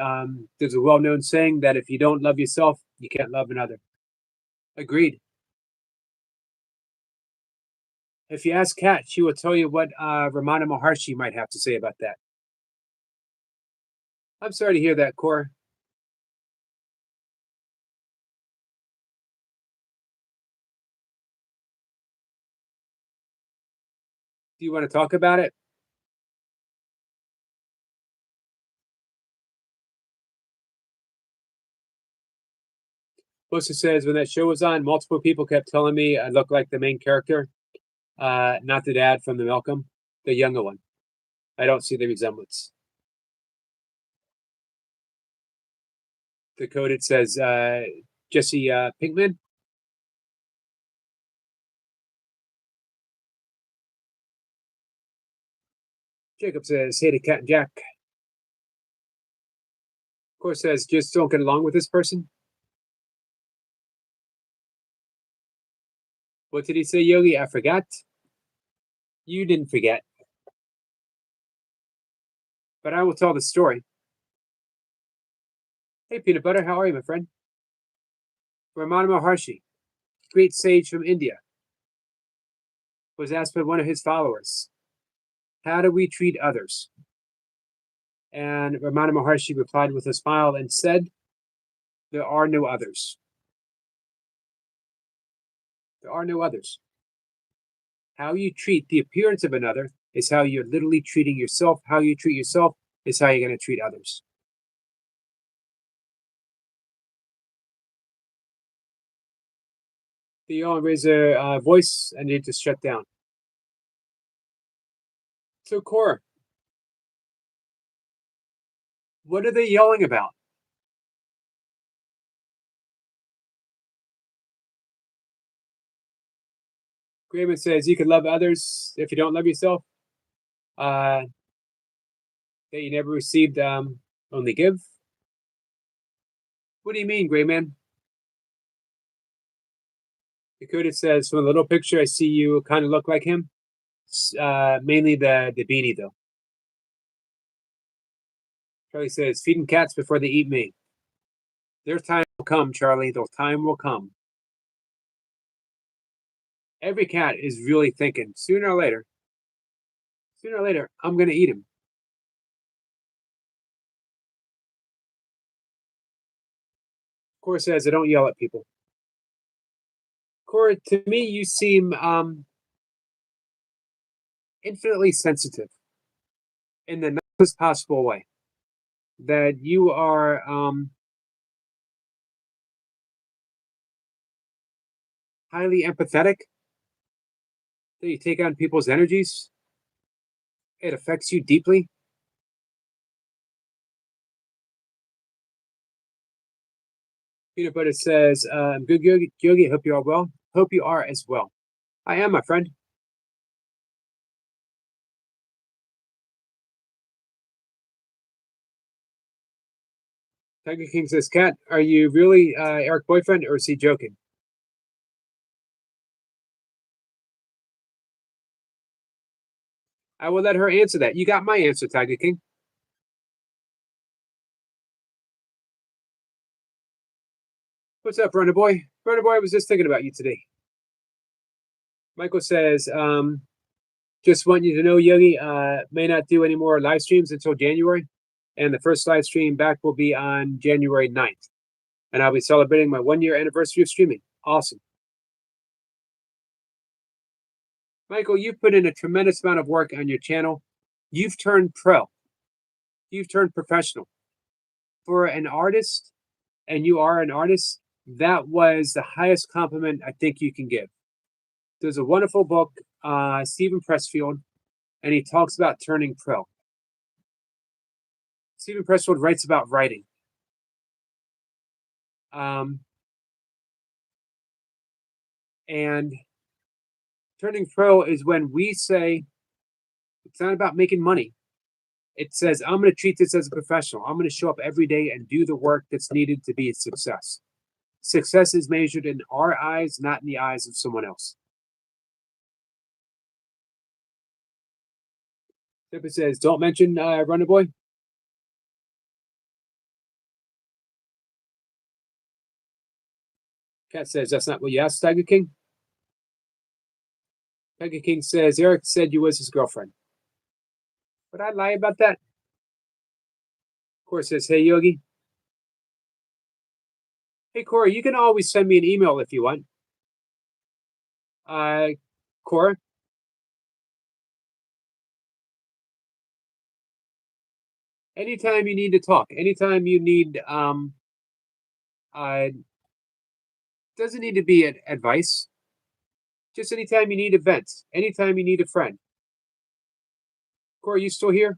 Speaker 1: there's a well known saying that if you don't love yourself, you can't love another. Agreed. If you ask Kat, she will tell you what Ramana Maharshi might have to say about that. I'm sorry to hear that, Cora. Do you want to talk about it? Bosa says, when that show was on, multiple people kept telling me I look like the main character, not the dad from the Malcolm, the younger one. I don't see the resemblance. Decoded says, Jesse Pinkman. Jacob says, hey to Cat and Jack. Of course says, just don't get along with this person. What did he say, Yogi? I forgot. You didn't forget. But I will tell the story. Hey, Peanut Butter, how are you, my friend? Ramana Maharshi, great sage from India, was asked by one of his followers, how do we treat others? And Ramana Maharshi replied with a smile and said, there are no others. There are no others. How you treat the appearance of another is how you're literally treating yourself. How you treat yourself is how you're going to treat others. The all raise a voice and it just shut down. So, Cora, what are they yelling about? Grayman says you can love others if you don't love yourself. That you never received, only give. What do you mean, Grayman? Dakota says, from a little picture, I see you kind of look like him. Mainly the beanie, though. Charlie says, feeding cats before they eat me. Their time will come, Charlie. Their time will come. Every cat is really thinking, sooner or later, I'm going to eat him. Cora says, I don't yell at people. Cora, to me, you seem infinitely sensitive in the nicest possible way. That you are highly empathetic, that you take on people's energies. It affects you deeply. Peanut Butter says, I'm good, Yogi. Yogi, hope you are well. Hope you are as well. I am, my friend. Tiger King says, Cat, are you really Eric boyfriend or is he joking? I will let her answer that. You got my answer, Tiger King. What's up, Runner Boy? Runner Boy, I was just thinking about you today. Michael says, just want you to know, Yogi, may not do any more live streams until January. And the first live stream back will be on January 9th. And I'll be celebrating my 1 year anniversary of streaming. Awesome. Michael, you've put in a tremendous amount of work on your channel. You've turned pro. You've turned professional. For an artist, and you are an artist, that was the highest compliment I think you can give. There's a wonderful book, Stephen Pressfield, and he talks about turning pro. Stephen Pressfield writes about writing. And turning pro is when we say, it's not about making money. It says, I'm going to treat this as a professional. I'm going to show up every day and do the work that's needed to be a success. Success is measured in our eyes, not in the eyes of someone else. Tipper says, don't mention Runner Boy. Cat says, that's not what you asked, Tiger King. Tiger King says, Eric said you was his girlfriend. Would I lie about that? Corey says, hey, Yogi. Hey, Corey, you can always send me an email if you want. Cora? Anytime you need to talk, anytime you need, doesn't need to be advice. Just anytime you need a vent, anytime you need a friend. Corey, you still here?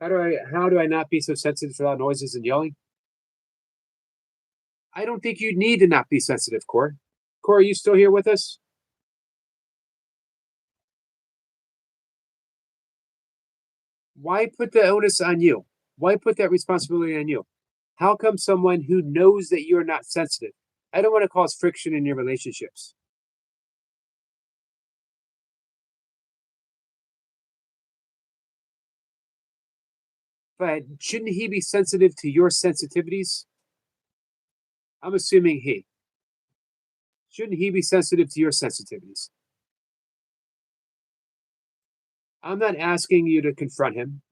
Speaker 1: How do I not be so sensitive to loud noises and yelling? I don't think you need to not be sensitive, Corey. Corey, you still here with us? Why put the onus on you? Why put that responsibility on you? How come someone who knows that you're not sensitive? I don't want to cause friction in your relationships. But shouldn't he be sensitive to your sensitivities? I'm assuming he. Shouldn't he be sensitive to your sensitivities? I'm not asking you to confront him.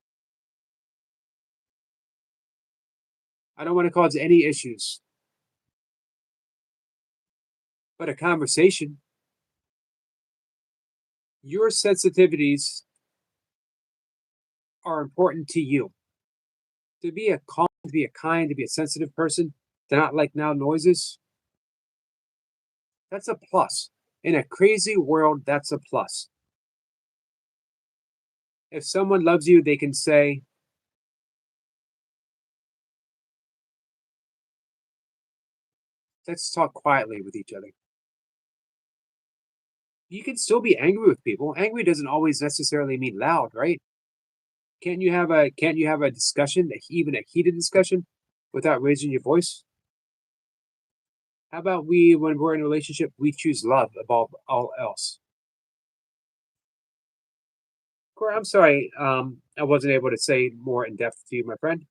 Speaker 1: I don't want to cause any issues. But a conversation. Your sensitivities are important to you. To be a calm, to be a kind, to be a sensitive person, to not like loud noises, that's a plus. In a crazy world, that's a plus. If someone loves you, they can say, let's talk quietly with each other. You can still be angry with people. Angry doesn't always necessarily mean loud, right? Can't you have a discussion, even a heated discussion, without raising your voice? How about when we're in a relationship, we choose love above all else? Corey, I'm sorry, I wasn't able to say more in depth to you, my friend.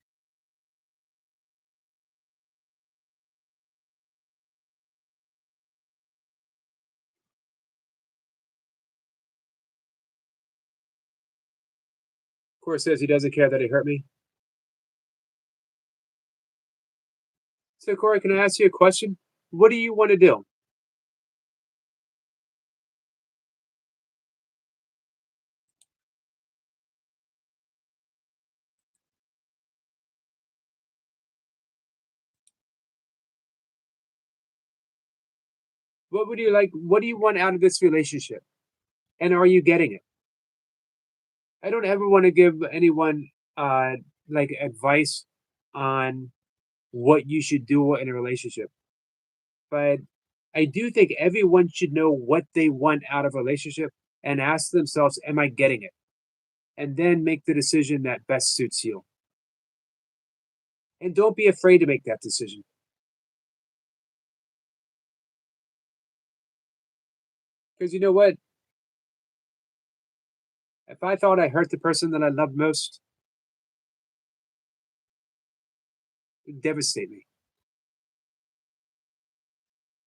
Speaker 1: Corey says he doesn't care that he hurt me. So, Corey, can I ask you a question? What do you want to do? What would you like? What do you want out of this relationship? And are you getting it? I don't ever want to give anyone like advice on what you should do in a relationship. But I do think everyone should know what they want out of a relationship and ask themselves, am I getting it? And then make the decision that best suits you. And don't be afraid to make that decision. Because you know what? If I thought I hurt the person that I loved most, it'd devastate me.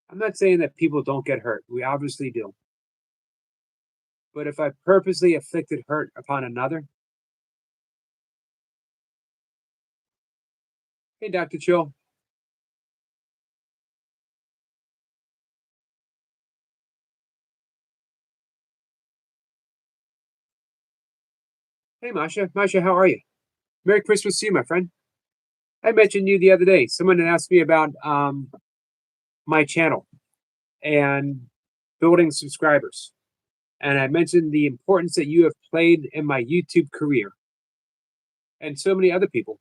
Speaker 1: I'm not saying that people don't get hurt. We obviously do. But if I purposely afflicted hurt upon another, hey, Dr. Chill. Hey, Masha. Masha, how are you? Merry Christmas to you, my friend. I mentioned you the other day. Someone had asked me about my channel and building subscribers. And I mentioned the importance that you have played in my YouTube career and so many other people.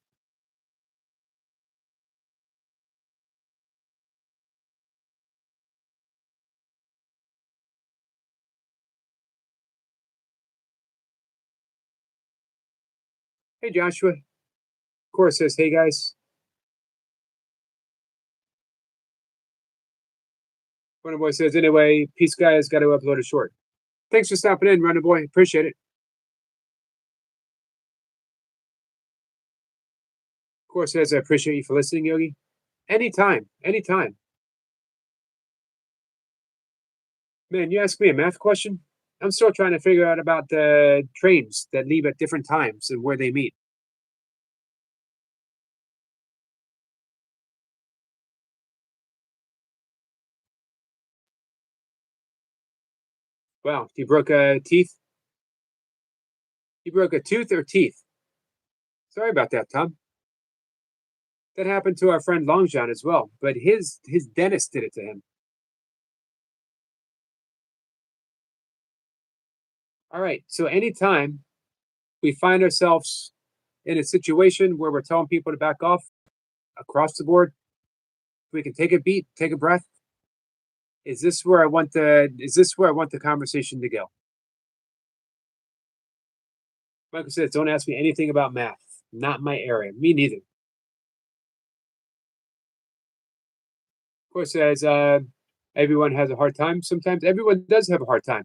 Speaker 1: Hey, Joshua. Of course says, hey, guys. Runner Boy says, anyway, peace, guys. Got to upload a short. Thanks for stopping in, Runner Boy. Appreciate it. Of course says, I appreciate you for listening, Yogi. Anytime, anytime. Man, you asked me a math question? I'm still trying to figure out about the trains that leave at different times and where they meet. Wow, you broke a teeth? You broke a tooth or teeth? Sorry about that, Tom. That happened to our friend Long John as well, but his dentist did it to him. All right, so anytime we find ourselves in a situation where we're telling people to back off across the board, we can take a beat, take a breath. Is this where I want the conversation to go? Michael says, don't ask me anything about math. Not my area. Me neither. Of course, as everyone has a hard time, sometimes everyone does have a hard time.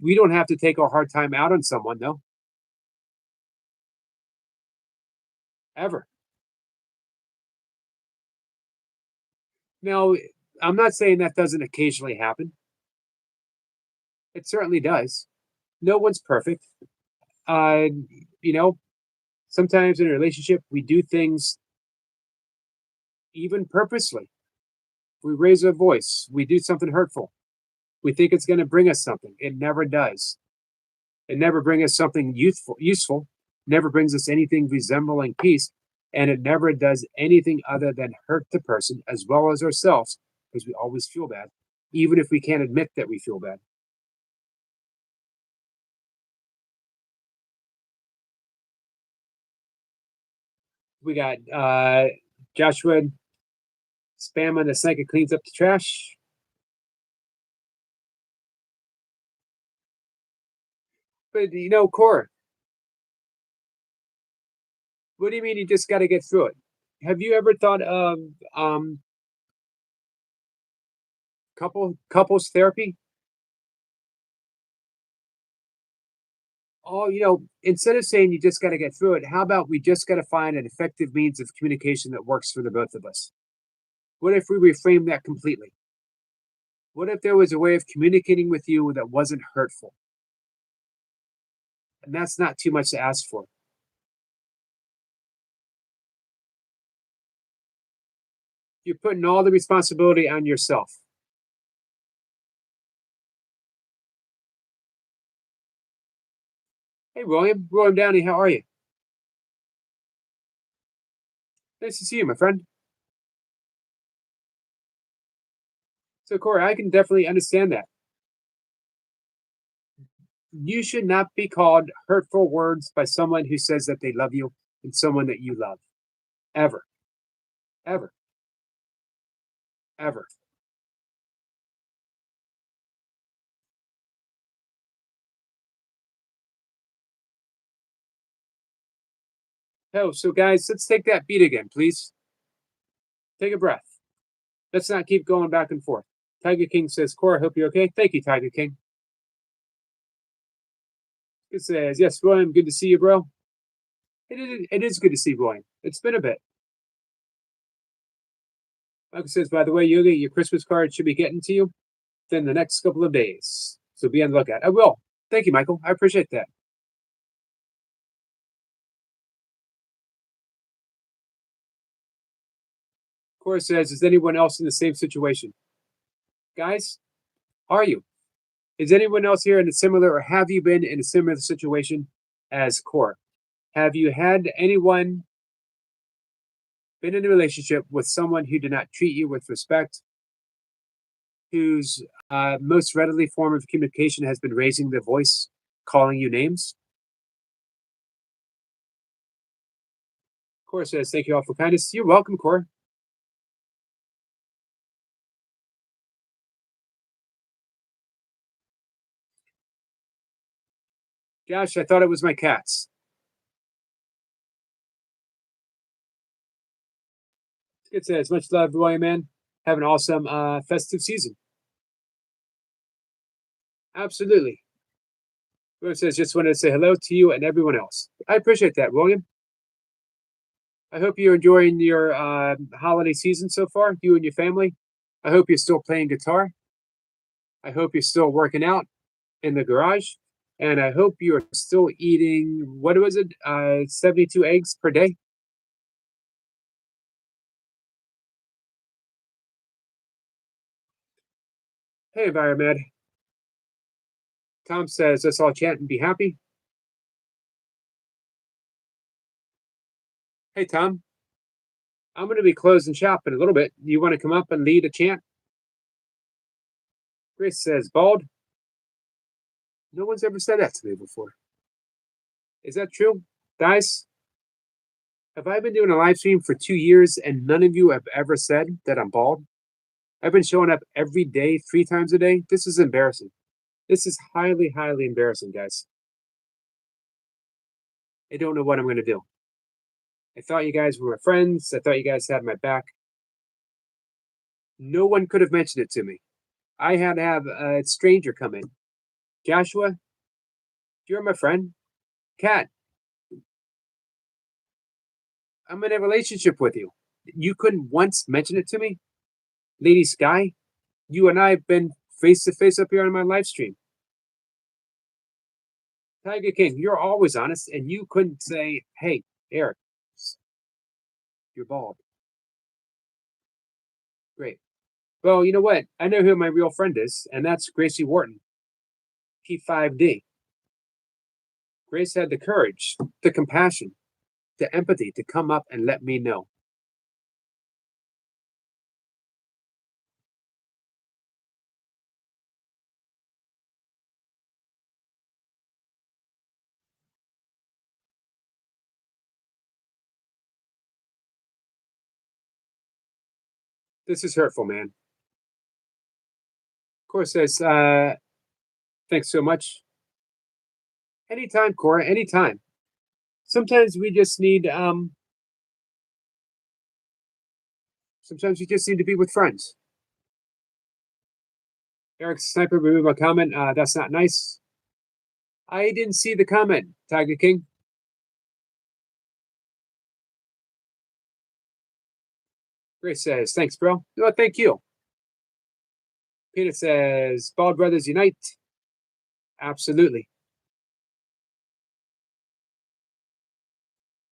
Speaker 1: We don't have to take our hard time out on someone, though. Ever. Now, I'm not saying that doesn't occasionally happen. It certainly does. No one's perfect. Uh, you know, sometimes in a relationship, we do things even purposely. We raise our voice. We do something hurtful. We think it's going to bring us something. It never does. It never brings us something useful. Never brings us anything resembling peace, and it never does anything other than hurt the person as well as ourselves, because we always feel bad, even if we can't admit that we feel bad. We got Joshua spam on the sink and cleans up the trash. But Core, what do you mean you just got to get through it? Have you ever thought of couples therapy? Oh, instead of saying you just got to get through it, how about we just got to find an effective means of communication that works for the both of us? What if we reframe that completely? What if there was a way of communicating with you that wasn't hurtful? And that's not too much to ask for. You're putting all the responsibility on yourself. Hey, William Downey, how are you? Nice to see you, my friend. So, Corey, I can definitely understand that. You should not be called hurtful words by someone who says that they love you and someone that you love. Ever. Ever. Ever. Oh, so guys, let's take that beat again, please. Take a breath. Let's not keep going back and forth. Tiger King says, Cora, I hope you're okay. Thank you, Tiger King. It says, yes, William, good to see you, bro. It is good to see you, William. It's been a bit. Michael says, by the way, Yogi, your Christmas card should be getting to you within the next couple of days. So be on the lookout. I will. Thank you, Michael. I appreciate that. Cora says, is anyone else in the same situation? Guys, are you? Is anyone else here in a similar, or have you been in a similar situation as Cora? Have you had anyone been in a relationship with someone who did not treat you with respect, whose most readily form of communication has been raising their voice, calling you names? Cora says, thank you all for kindness. You're welcome, Cora. Josh, I thought it was my cats. It says, much love, William, man. Have an awesome festive season. Absolutely. William says, just wanted to say hello to you and everyone else. I appreciate that, William. I hope you're enjoying your holiday season so far, you and your family. I hope you're still playing guitar. I hope you're still working out in the garage. And I hope you're still eating, what was it, 72 eggs per day? Hey, Enviromed. Tom says, let's all chant and be happy. Hey, Tom. I'm going to be closing shop in a little bit. You want to come up and lead a chant? Grace says, bald. No one's ever said that to me before. Is that true? Guys, have I been doing a live stream for 2 years and none of you have ever said that I'm bald? I've been showing up every day, 3 times a day. This is embarrassing. This is highly, highly embarrassing, guys. I don't know what I'm going to do. I thought you guys were my friends. I thought you guys had my back. No one could have mentioned it to me. I had to have a stranger come in. Joshua, you're my friend. Kat, I'm in a relationship with you. You couldn't once mention it to me? Lady Sky, you and I have been face to face up here on my live stream. Tiger King, you're always honest, and you couldn't say, hey, Eric, you're bald. Great. Well, you know what? I know who my real friend is, and that's Gracie Wharton, P5D. Grace had the courage, the compassion, the empathy to come up and let me know. This is hurtful, man. Cora says, thanks so much. Anytime, Cora, anytime. Sometimes we just need sometimes we just need to be with friends. Eric Sniper removed my comment. That's not nice. I didn't see the comment, Tiger King. Grace says, thanks, bro. No, thank you. Peanut says, Bald Brothers Unite. Absolutely.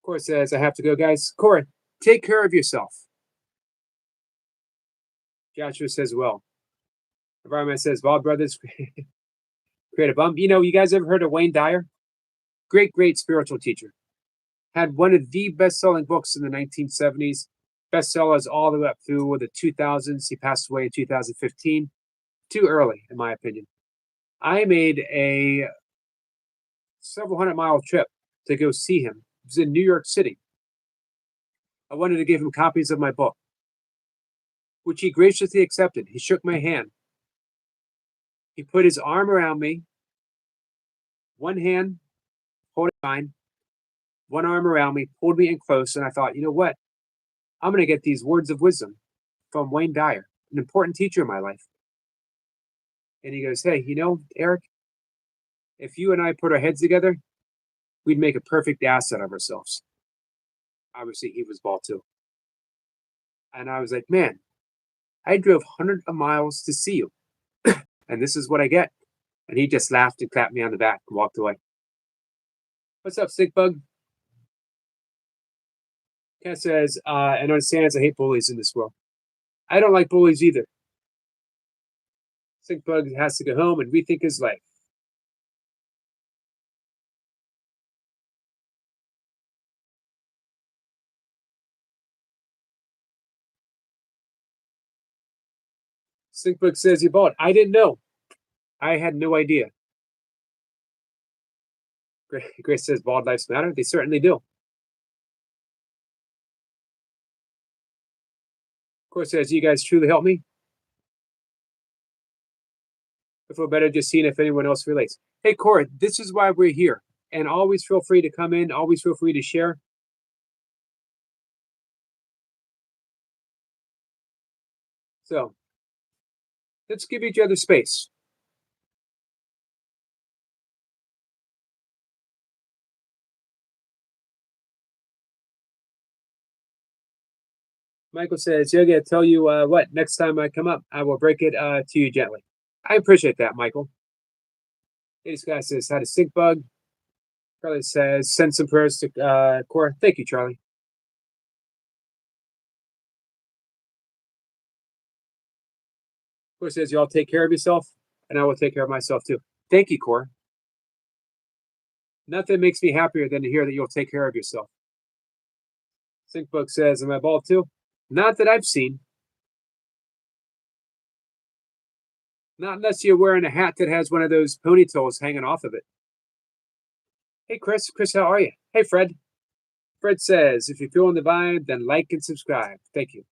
Speaker 1: Cora says, I have to go, guys. Cora, take care of yourself. Joshua says, well. Environment says, Bald Brothers create a bump. You know, you guys ever heard of Wayne Dyer? Great, great spiritual teacher. Had one of the best-selling books in the 1970s. Bestsellers all the way up through the 2000s. He passed away in 2015. Too early, in my opinion. I made a several hundred-mile trip to go see him. It was in New York City. I wanted to give him copies of my book, which he graciously accepted. He shook my hand. He put his arm around me, one hand holding mine, one arm around me, pulled me in close, and I thought, you know what? I'm going to get these words of wisdom from Wayne Dyer, an important teacher in my life. And he goes, hey, you know, Eric, If you and I put our heads together, we'd make a perfect asset of ourselves. Obviously, he was bald too. And I was like, man, I drove hundreds of miles to see you, and this is what I get. And he just laughed and clapped me on the back and walked away. What's up, Sick Bug? Cat says, and understands I hate bullies in this world. I don't like bullies either. Sick Bug has to go home and rethink his life. Sick Bug says, you bought. I didn't know. I had no idea. Grace says, bald lives matter. They certainly do. Of course, says, you guys truly help me. I feel better just seeing if anyone else relates. Hey, Cora, this is why we're here. And always feel free to come in. Always feel free to share. So let's give each other space. Michael says, Yogi, I tell you what, next time I come up, I will break it to you gently. I appreciate that, Michael. This guy says, how to Sick Bug. Charlie says, send some prayers to Cora. Thank you, Charlie. Cora says, you all take care of yourself, and I will take care of myself too. Thank you, Cora. Nothing makes me happier than to hear that you'll take care of yourself. Sick Bug says, am I bald too? Not that I've seen. Not unless you're wearing a hat that has one of those ponytails hanging off of it. Hey, Chris. Chris, how are you? Hey, Fred. Fred says, if you're feeling the vibe, then like and subscribe. Thank you.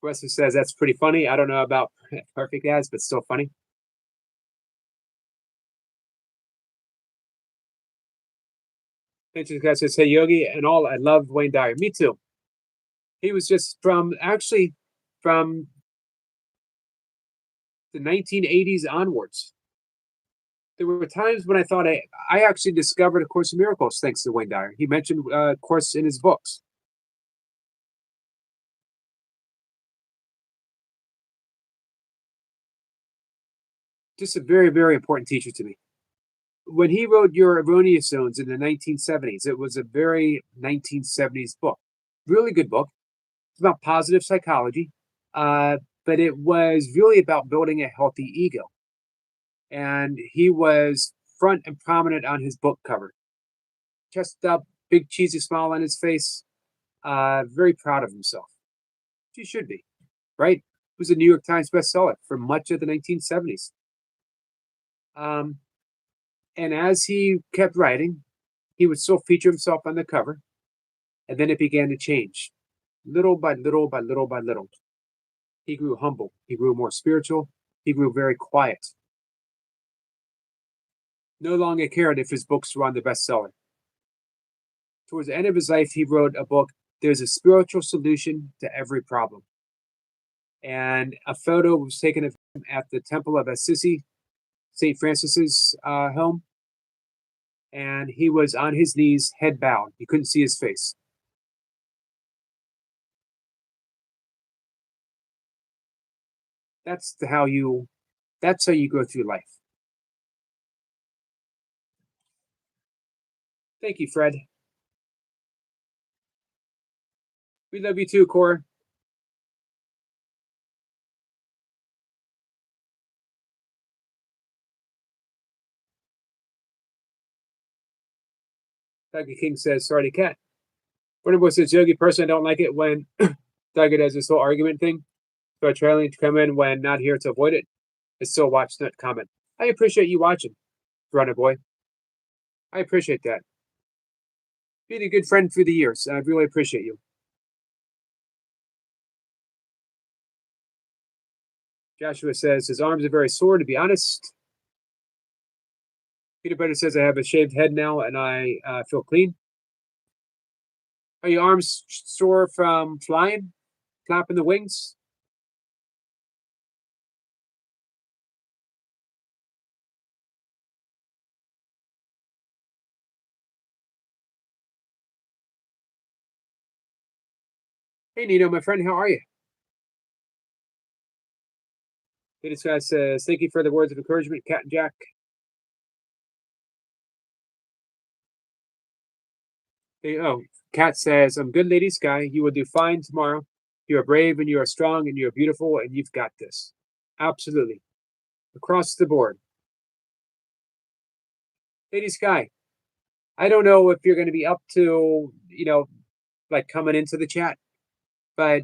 Speaker 1: Wesley says, that's pretty funny. I don't know about perfect ads, but still funny. Guy says, hey, Yogi and all, I love Wayne Dyer. Me too. He was just from the 1980s onwards. There were times when I thought I actually discovered A Course in Miracles thanks to Wayne Dyer. He mentioned Course in his books. Just a very, very important teacher to me. When he wrote Your Erroneous Zones in the 1970s, it was a very 1970s book. Really good book. It's about positive psychology, but it was really about building a healthy ego. And he was front and prominent on his book cover. Chest up, big cheesy smile on his face, very proud of himself. He should be, right? It was a New York Times bestseller for much of the 1970s. And as he kept writing, he would still feature himself on the cover, and then it began to change, little by little by little by little. He grew humble. He grew more spiritual. He grew very quiet. No longer cared if his books were on the bestseller. Towards the end of his life, he wrote a book, There's a Spiritual Solution to Every Problem. And a photo was taken of him at the Temple of Assisi, St. Francis's home. And he was on his knees, head bowed. You couldn't see his face. That's how you go through life. Thank you, Fred. We love you too, Cora. Tiger King says, sorry to cat. Wonderboy says, Yogi, personally, I don't like it when Tiger does this whole argument thing. So I try to come in when not here to avoid it. I still watch, not comment. I appreciate you watching, Runner Boy. I appreciate that. Being a good friend through the years. I really appreciate you. Joshua says his arms are very sore, to be honest. Peter Butter says I have a shaved head now and I feel clean. Are your arms sore from flying, flapping the wings? Hey, Nino, my friend, how are you? This guy says, thank you for the words of encouragement, Cat and Jack. Cat says, I'm good, Lady Sky. You will do fine tomorrow. You are brave and you are strong and you are beautiful and you've got this. Absolutely. Across the board. Lady Sky, I don't know if you're going to be up to, like coming into the chat, but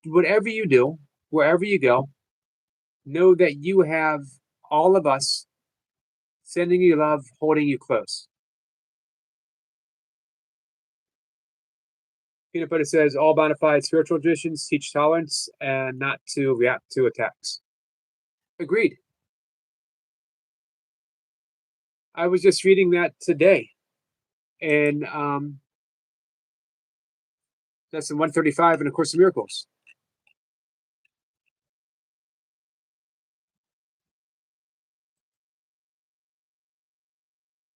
Speaker 1: whatever you do, wherever you go, know that you have all of us sending you love, holding you close. Peanut Butter says all bona fide spiritual traditions teach tolerance and not to react to attacks. Agreed. I was just reading that today, and that's in 135 in A Course in Miracles.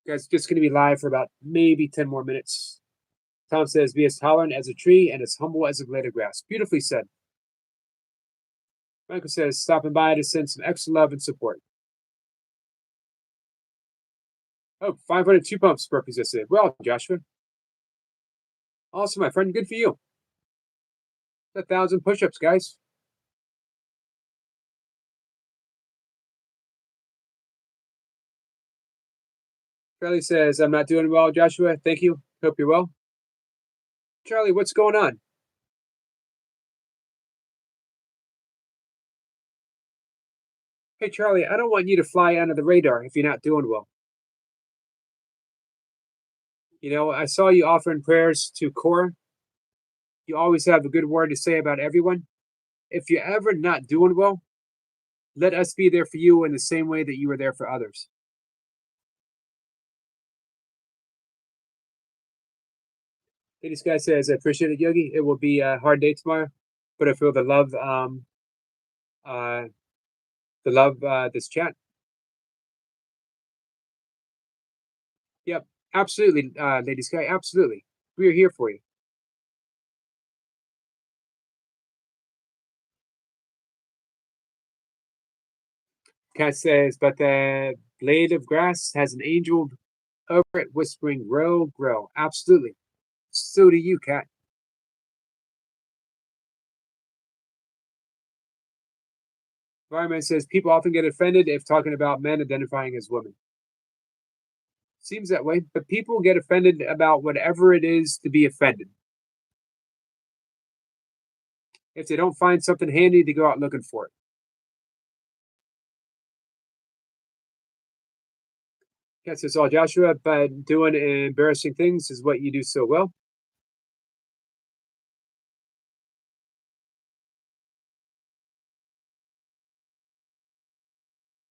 Speaker 1: Guys, just going to be live for about maybe 10 more minutes. Tom says, be as tolerant as a tree and as humble as a blade of grass. Beautifully said. Michael says, stopping by to send some extra love and support. Oh, 502 pumps burpees yesterday. Well, Joshua. Awesome, my friend. Good for you. 1,000 push-ups, guys. Charlie says, I'm not doing well, Joshua. Thank you. Hope you're well. Charlie, what's going on? Hey, Charlie, I don't want you to fly under the radar if you're not doing well. I saw you offering prayers to Cora. You always have a good word to say about everyone. If you're ever not doing well, let us be there for you in the same way that you were there for others. This guy says, I appreciate it, Yogi. It will be a hard day tomorrow, but I feel the love, this chat. Yep, absolutely, Lady Sky, absolutely. We are here for you. Cat says, but the blade of grass has an angel over it whispering, grow, grow. Absolutely. So do you, Cat. Fireman says, people often get offended if talking about men identifying as women. Seems that way, but people get offended about whatever it is to be offended. If they don't find something handy, they go out looking for it. Cat says, all Joshua, but doing embarrassing things is what you do so well.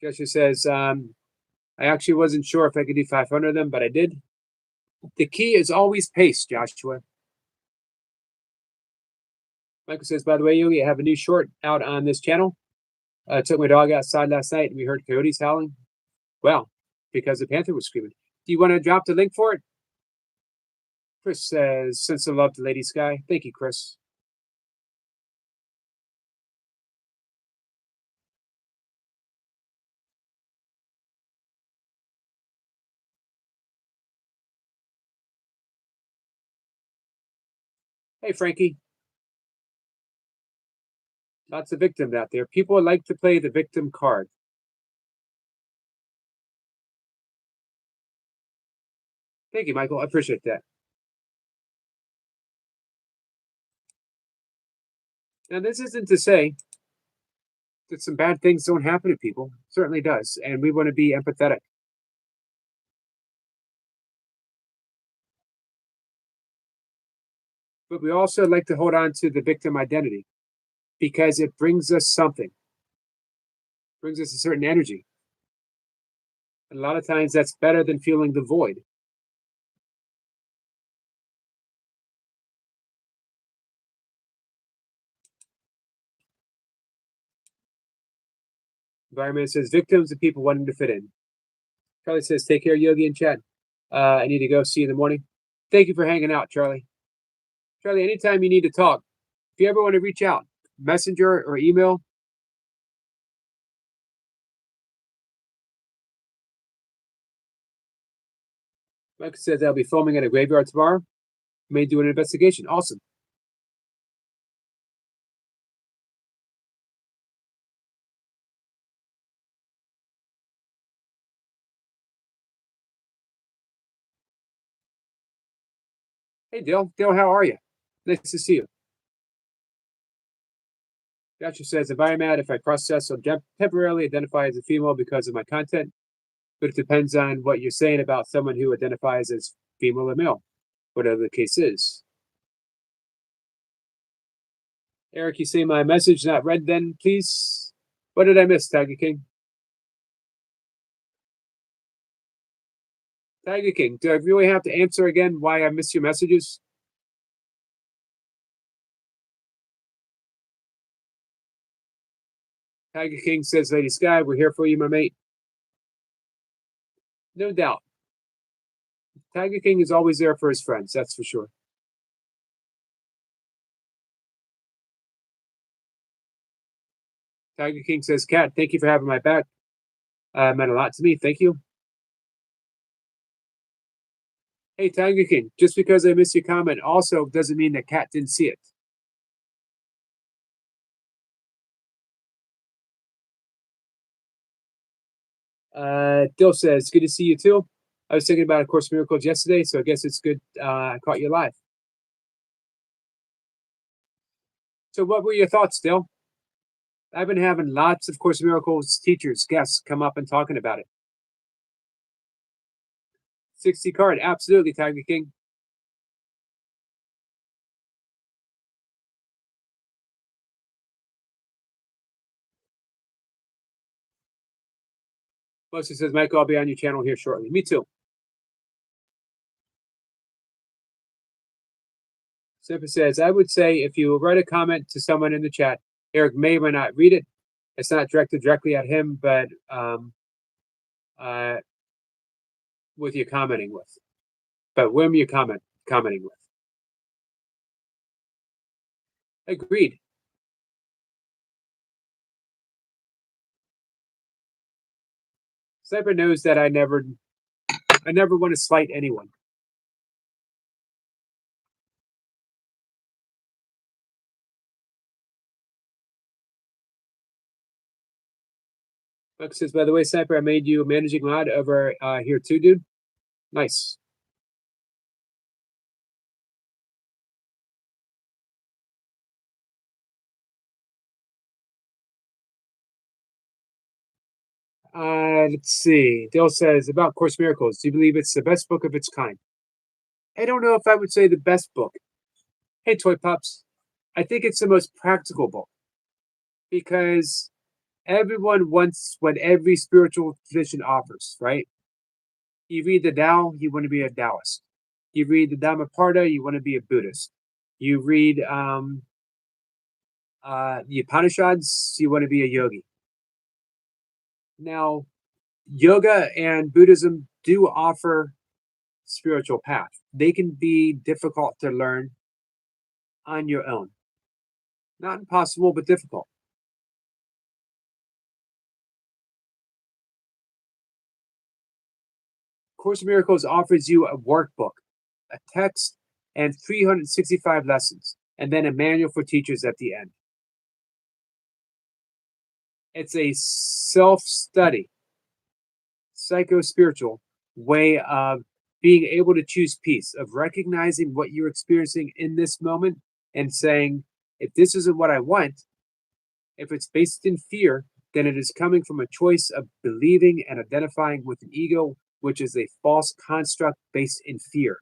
Speaker 1: Joshua says, I actually wasn't sure if I could do 500 of them, but I did. The key is always pace, Joshua. Michael says, by the way, Yogi, I have a new short out on this channel. I took my dog outside last night and we heard coyotes howling. Well, because the panther was screaming. Do you want to drop the link for it? Chris says, send some love to Lady Sky. Thank you, Chris. Hey, Frankie. Lots of victims out there. People like to play the victim card. Thank you, Michael. I appreciate that. Now, this isn't to say that some bad things don't happen to people. It certainly does. And we want to be empathetic. But we also like to hold on to the victim identity because it brings us something, brings us a certain energy. And a lot of times that's better than feeling the void. Environment says victims and people wanting to fit in. Charlie says, take care, Yogi and Chad. I need to go. See you in the morning. Thank you for hanging out, Charlie. Charlie, anytime you need to talk, If you ever want to reach out, messenger or email. Like I said, they'll be filming at a graveyard tomorrow. May do an investigation. Awesome. Hey, Dale. Dale, how are you? Nice to see you. Gotcha says, if I'm mad if I process or temporarily identify as a female because of my content, but it depends on what you're saying about someone who identifies as female or male, whatever the case is. Eric, you say my message not read then, please? What did I miss, Tiger King? Tiger King, do I really have to answer again why I miss your messages? Tiger King says, Lady Sky, we're here for you, my mate. No doubt. Tiger King is always there for his friends, that's for sure. Tiger King says, Cat, thank you for having my back. Meant a lot to me. Thank you. Hey, Tiger King, just because I missed your comment also doesn't mean that Cat didn't see it. Dill says, good to see you too. I was thinking about A Course in Miracles yesterday, so I guess it's good I caught you live. So what were your thoughts, Dill? I've been having lots of Course in Miracles teachers, guests come up and talking about it. 60 card, absolutely, Tiger King. Melissa says, Michael, I'll be on your channel here shortly. Me too. Simpa says, I would say if you write a comment to someone in the chat, Eric may or may not read it. It's not directed directly at him, but with you commenting with. But whom you commenting with. Agreed. Sniper knows that I never want to slight anyone. Buck says, by the way, Sniper, I made you a managing mod over here too, dude. Nice. Let's see. Dale says, about Course Miracles, do you believe it's the best book of its kind? I don't know if I would say the best book. Hey, Toy Pups. I think it's the most practical book because everyone wants what every spiritual tradition offers, right? You read the Tao, you want to be a Taoist. You read the Dhammapada, you want to be a Buddhist. You read the Upanishads, you want to be a yogi. Now, yoga and Buddhism do offer spiritual path. They can be difficult to learn on your own. Not impossible, but difficult. Course in Miracles offers you a workbook, a text, and 365 lessons, and then a manual for teachers at the end. It's a self-study, psycho-spiritual way of being able to choose peace, of recognizing what you're experiencing in this moment and saying, if this isn't what I want, if it's based in fear, then it is coming from a choice of believing and identifying with an ego, which is a false construct based in fear,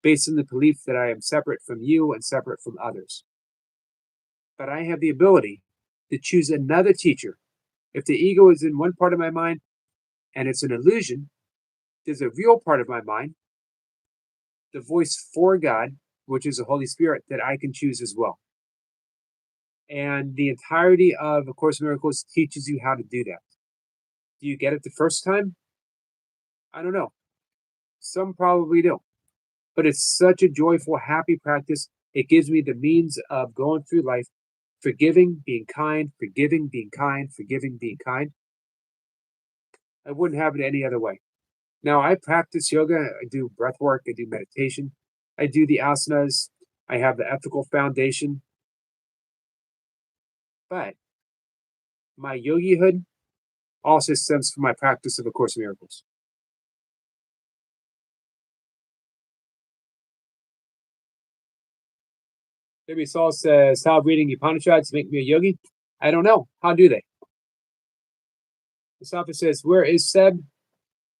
Speaker 1: based in the belief that I am separate from you and separate from others. But I have the ability to choose another teacher. If the ego is in one part of my mind and it's an illusion, there's a real part of my mind, the voice for God, which is the Holy Spirit, that I can choose as well. And the entirety of A Course in Miracles teaches you how to do that. Do you get it the first time? I don't know. Some probably do. But it's such a joyful, happy practice. It gives me the means of going through life, forgiving, being kind, forgiving, being kind, forgiving, being kind. I wouldn't have it any other way. Now, I practice yoga, I do breath work, I do meditation, I do the asanas, I have the ethical foundation, but my yogihood also stems from my practice of A Course in Miracles. Maybe Saul says, "How reading Upanishads make me a yogi?" I don't know. How do they? Mustafa says, "Where is Seb?"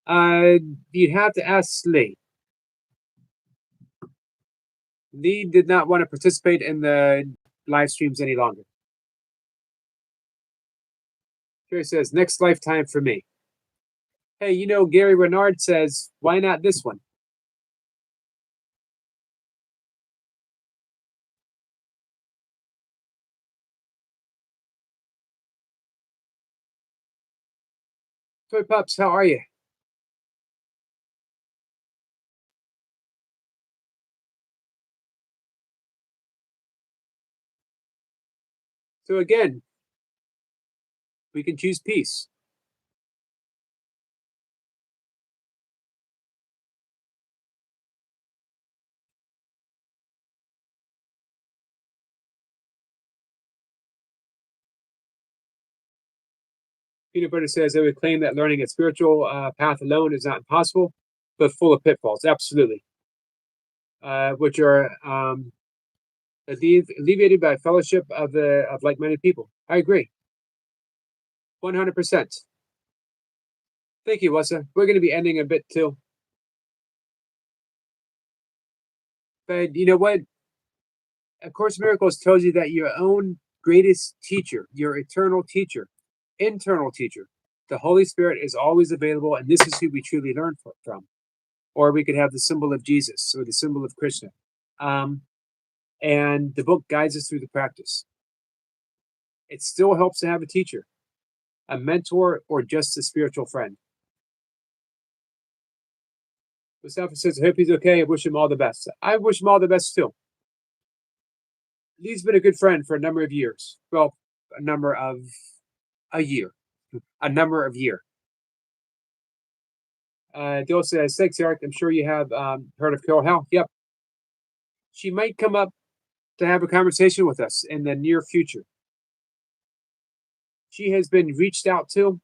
Speaker 1: You'd have to ask Lee. Lee did not want to participate in the live streams any longer. Jerry says, "Next lifetime for me." Hey, Gary Renard says, "Why not this one?" Toy Pups, how are you? So again, we can choose peace. Peanut Butter says, "I would claim that learning a spiritual path alone is not impossible, but full of pitfalls." Absolutely. Which are alleviated by fellowship of like-minded people. I agree. 100%. Thank you, Wessa. We're going to be ending a bit too. But you know what? A Course in Miracles tells you that your own greatest teacher, your eternal teacher, internal teacher, the Holy Spirit is always available, and this is who we truly learn from. Or we could have the symbol of Jesus or the symbol of Krishna. And the book guides us through the practice. It still helps to have a teacher, a mentor, or just a spiritual friend. Mustafa says, "I hope he's okay. I wish him all the best." I wish him all the best too. Lee's been a good friend for a number of years. Well, a number of a year. Dill says, "Thanks, Eric. I'm sure you have heard of Carol Hell." Yep. She might come up to have a conversation with us in the near future. She has been reached out to,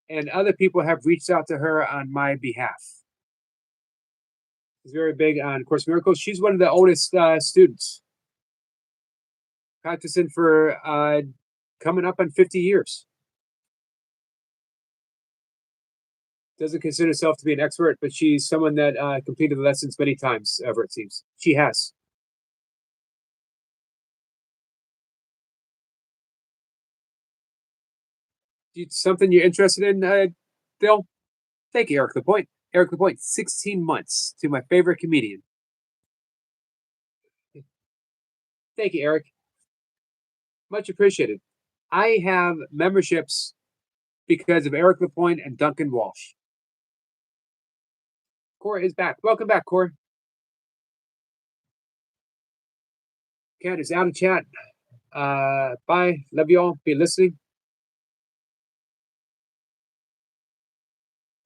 Speaker 1: and other people have reached out to her on my behalf. She's very big on Course in Miracles. She's one of the oldest students, practicing for coming up on 50 years. Doesn't consider herself to be an expert, but she's someone that completed the lessons many times, ever, it seems. She has. Something you're interested in, Bill? Thank you, Eric Lapointe. Eric Lapointe, 16 months to my favorite comedian. Thank you, Eric. Much appreciated. I have memberships because of Eric Lapointe and Duncan Walsh. Cora is back. Welcome back, Cora. Cat is out of chat. Bye. Love you all. Be listening.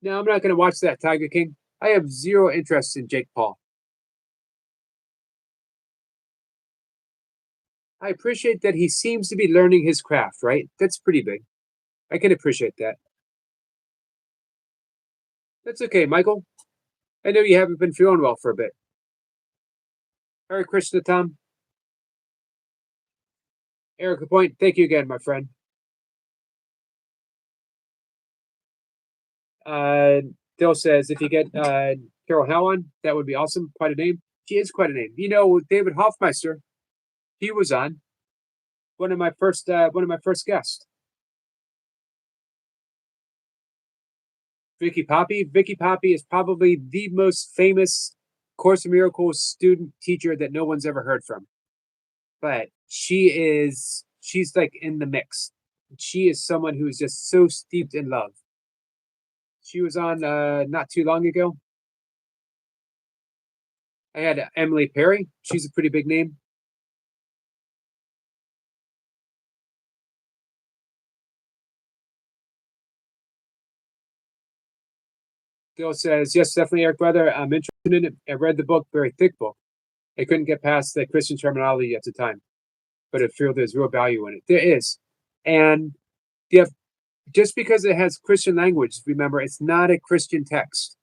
Speaker 1: No, I'm not going to watch that, Tiger King. I have zero interest in Jake Paul. I appreciate that he seems to be learning his craft, right? That's pretty big. I can appreciate that. That's okay, Michael. I know you haven't been feeling well for a bit. Hare Krishna, Tom. Eric Lapointe, thank you again, my friend. Dill says, if you get Carol Helen, that would be awesome. Quite a name. She is quite a name. David Hoffmeister, he was on one of my first guests. Vicky Poppy. Vicky Poppy is probably the most famous Course in Miracles student teacher that no one's ever heard from. But she's like in the mix. She is someone who is just so steeped in love. She was on not too long ago. I had Emily Perry. She's a pretty big name. Bill says, yes, definitely, Eric, brother. I'm interested in it. I read the book, very thick book. I couldn't get past the Christian terminology at the time, but I feel there's real value in it. There is. And yeah, just because it has Christian language, remember, it's not a Christian text.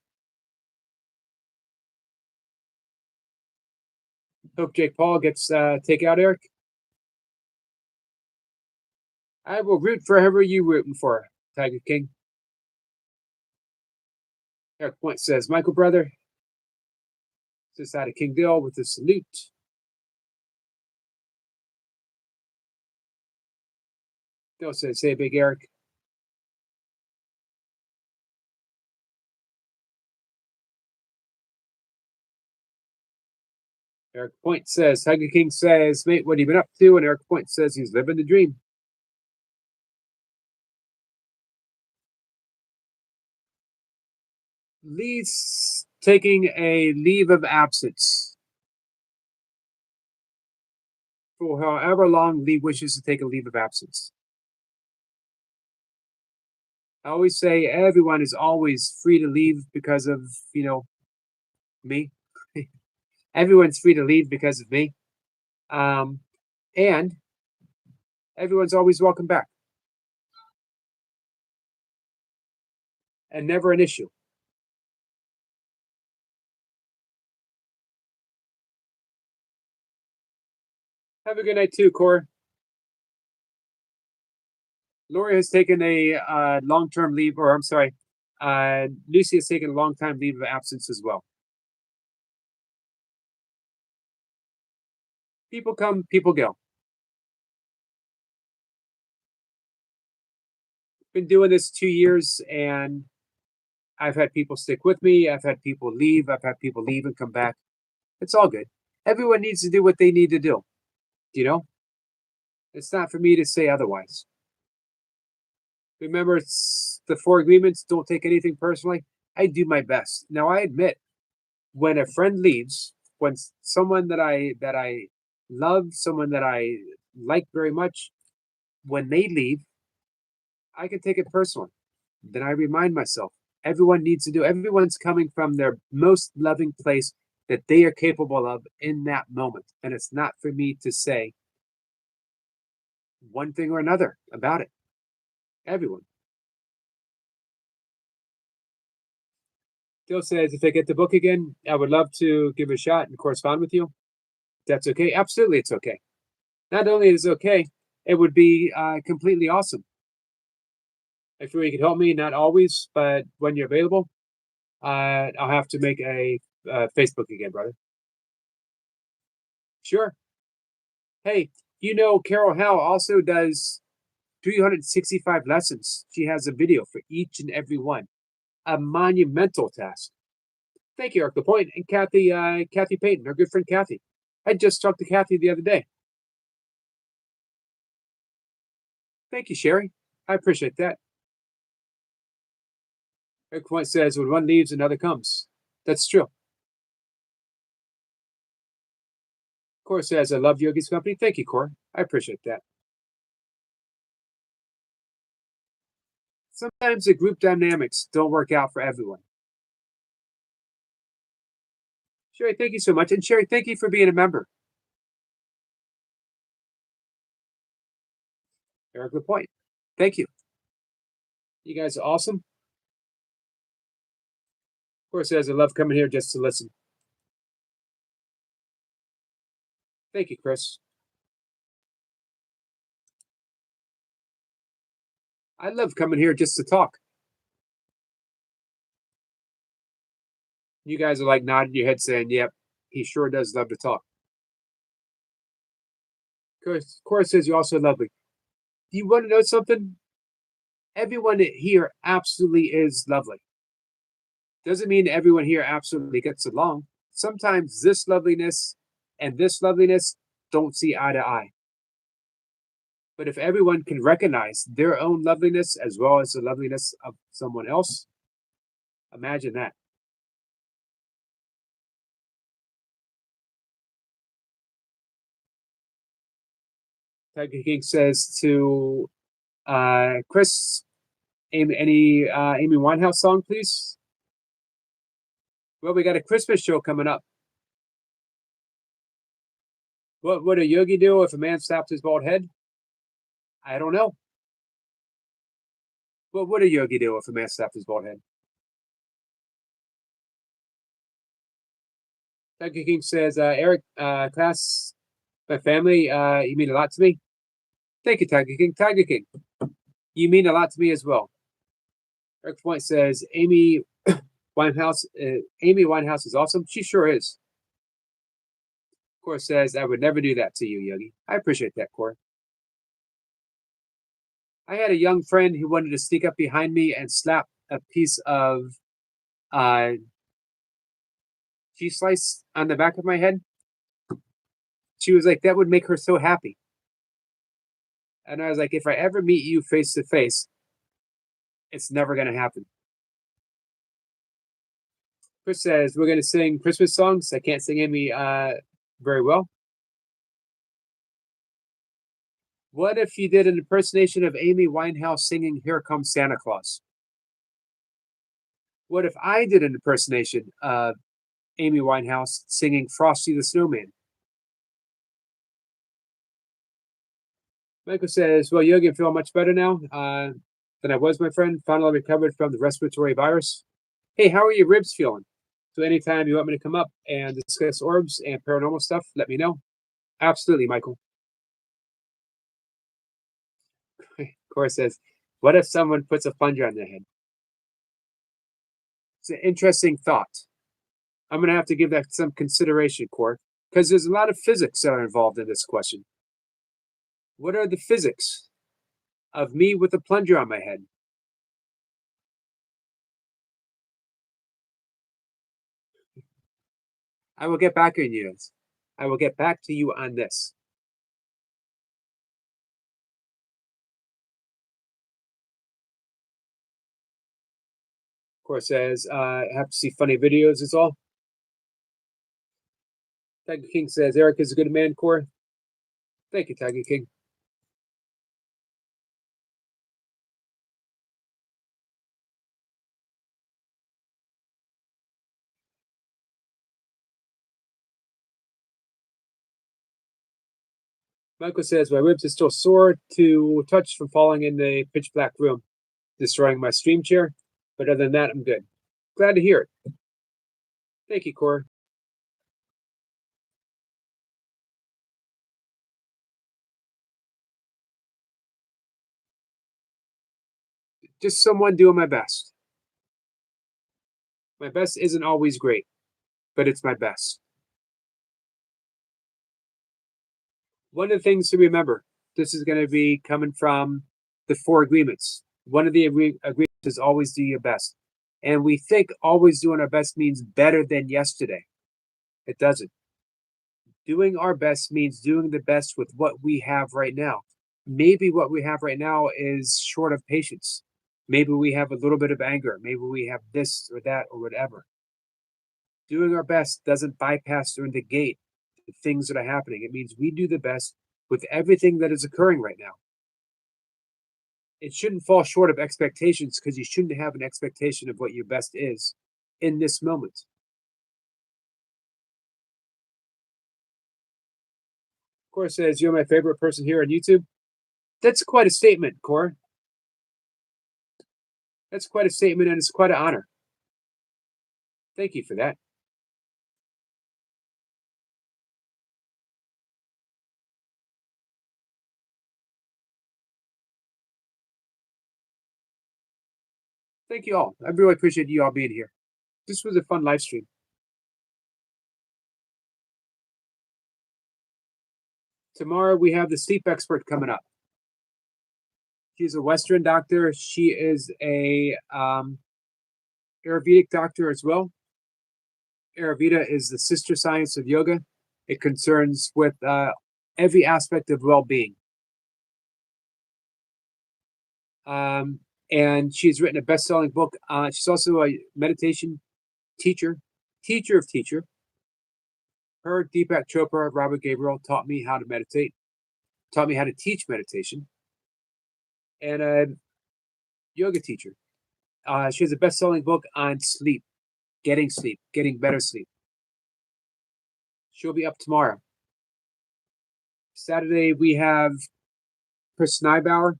Speaker 1: Hope Jake Paul gets takeout, Eric. I will root for whoever you rooting for, Tiger King. Eric Point says, Michael, brother, just out of King Bill with a salute. Bill says, hey, Big Eric. Eric Point says, Tiger King says, mate, what have you been up to? And Eric Point says he's living the dream. Lee's taking a leave of absence for however long Lee wishes to take a leave of absence. I always say everyone is always free to leave because of, me. Everyone's free to leave because of me. And everyone's always welcome back. And never an issue. Have a good night too, Cora. Lori has taken a long-term leave, or I'm sorry, Lucy has taken a long-time leave of absence as well. People come, people go. Been doing this 2 years, and I've had people stick with me. I've had people leave. I've had people leave and come back. It's all good. Everyone needs to do what they need to do. You know, it's not for me to say otherwise. Remember, it's the 4 agreements. Don't take anything personally. I do my best. Now, I admit, when a friend leaves, when someone that I love, someone that I like very much, when they leave, I can take it personally. Then I remind myself, everyone needs to do. Everyone's coming from their most loving place that they are capable of in that moment, and it's not for me to say one thing or another about it. Everyone. Phil says, if I get the book again, I would love to give it a shot and correspond with you. That's okay. Absolutely, it's okay. Not only is it okay, it would be completely awesome. If you could help me, not always, but when you're available, I'll have to make a Facebook again, brother. Sure. Hey, Carol Howe also does 365 lessons. She has a video for each and every one. A monumental task. Thank you, Eric Lapointe, and Kathy Payton, our good friend Kathy. I just talked to Kathy the other day. Thank you, Sherry. I appreciate that. Eric Lapointe says, when one leaves, another comes. That's true. Cora says, I love Yogi's company. Thank you, Cora. I appreciate that. Sometimes the group dynamics don't work out for everyone. Sherry, thank you so much. And Sherry, thank you for being a member. Eric Lapointe. Thank you. You guys are awesome. Cora says, I love coming here just to listen. Thank you, Chris. I love coming here just to talk. You guys are like nodding your head saying, yep, he sure does love to talk. Cora says, you're also lovely. Do you want to know something? Everyone here absolutely is lovely. Doesn't mean everyone here absolutely gets along. Sometimes this loveliness and this loveliness don't see eye to eye. But if everyone can recognize their own loveliness as well as the loveliness of someone else, imagine that. Tiger King says to Chris, any Amy Winehouse song, please? Well, we got a Christmas show coming up. What would a yogi do if a man snapped his bald head? I don't know. What would a yogi do if a man snapped his bald head? Tiger King says, Eric, class, my family, you mean a lot to me. Thank you, Tiger King. Tiger King, you mean a lot to me as well. Eric Point says, Amy Winehouse is awesome. She sure is. Core says, I would never do that to you, Yogi. I appreciate that, Core. I had a young friend who wanted to sneak up behind me and slap a piece of cheese slice on the back of my head. She was like, that would make her so happy. And I was like, if I ever meet you face to face, it's never going to happen. Chris says, we're going to sing Christmas songs. I can't sing Amy very well. What if you did an impersonation of Amy Winehouse singing Here Comes Santa Claus? What if I did an impersonation of Amy Winehouse singing Frosty the Snowman? Michael says, well, Yogi, I feel much better now than I was, my friend. Finally recovered from the respiratory virus. Hey, how are your ribs feeling? So anytime you want me to come up and discuss orbs and paranormal stuff, let me know. Absolutely, Michael. Cora says, what if someone puts a plunger on their head? It's an interesting thought. I'm going to have to give that some consideration, Cora, because there's a lot of physics that are involved in this question. What are the physics of me with a plunger on my head? I will get back on you. I will get back to you on this. Core says, I have to see funny videos is all. Tiger King says, Eric is a good man, Core. Thank you, Tiger King. Michael says, my ribs are still sore to touch from falling in the pitch black room, destroying my stream chair. But other than that, I'm good. Glad to hear it. Thank you, Core. Just someone doing my best. My best isn't always great, but it's my best. One of the things to remember, this is going to be coming from the 4 agreements. One of the agreements is always do your best. And we think always doing our best means better than yesterday. It doesn't. Doing our best means doing the best with what we have right now. Maybe what we have right now is short of patience. Maybe we have a little bit of anger. Maybe we have this or that or whatever. Doing our best doesn't bypass or negate the things that are happening. It means we do the best with everything that is occurring right now. It shouldn't fall short of expectations because you shouldn't have an expectation of what your best is in this moment. Cora says, you're my favorite person here on YouTube. That's quite a statement, Cora. That's quite a statement and it's quite an honor. Thank you for that. Thank you all. I really appreciate you all being here. This was a fun live stream. Tomorrow we have the sleep expert coming up. She's a Western doctor. She is a Ayurvedic doctor as well. Ayurveda is the sister science of yoga. It concerns with every aspect of well-being. And she's written a best-selling book. She's also a meditation teacher of teacher. Her, Deepak Chopra, Robert Gabriel taught me how to meditate. taught me how to teach meditation, and a yoga teacher. She has a best-selling book on sleep, getting better sleep. She'll be up tomorrow. Saturday, we have Chris Neibauer,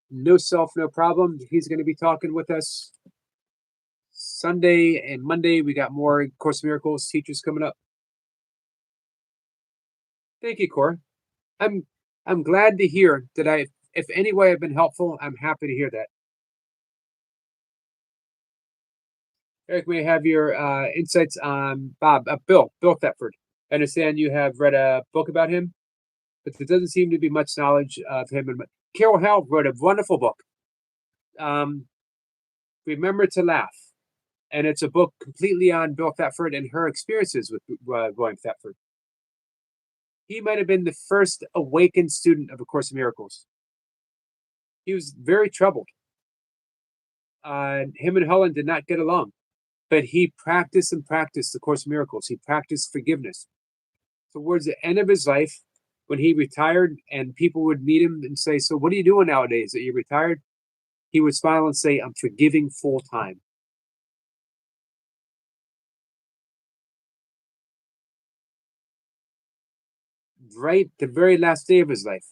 Speaker 1: No Self, No Problem. He's going to be talking with us. Sunday and Monday, we got more Course in Miracles teachers coming up. Thank you, Cora. I'm glad to hear that if any way I've been helpful, I'm happy to hear that. Eric, may I have your insights on Bill Thetford. I understand you have read a book about him, but there doesn't seem to be much knowledge of him. And Carol Howell wrote a wonderful book, Remember to Laugh. And it's a book completely on Bill Thetford and her experiences with William Thetford. He might have been the first awakened student of A Course in Miracles. He was very troubled. Him and Helen did not get along, but he practiced and practiced the Course in Miracles. He practiced forgiveness. Towards the end of his life, when he retired and people would meet him and say, "So what are you doing nowadays that you're retired?" He would smile and say, "I'm forgiving full time." Right the very last day of his life,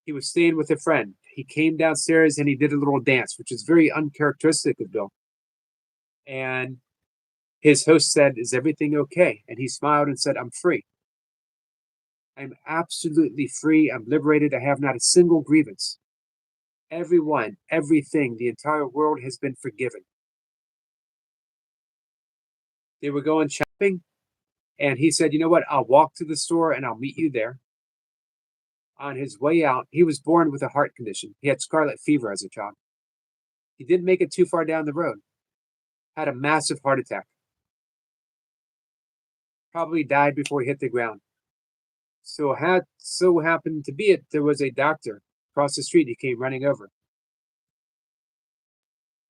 Speaker 1: he was staying with a friend. He came downstairs and he did a little dance, which is very uncharacteristic of Bill. And his host said, "Is everything okay?" And he smiled and said, "I'm free. I'm absolutely free. I'm liberated. I have not a single grievance. Everyone, everything, the entire world has been forgiven." They were going shopping, and he said, "You know what? I'll walk to the store and I'll meet you there." On his way out, he was born with a heart condition. He had scarlet fever as a child. He didn't make it too far down the road, had a massive heart attack. Probably died before he hit the ground. So happened to be it, there was a doctor across the street. He came running over.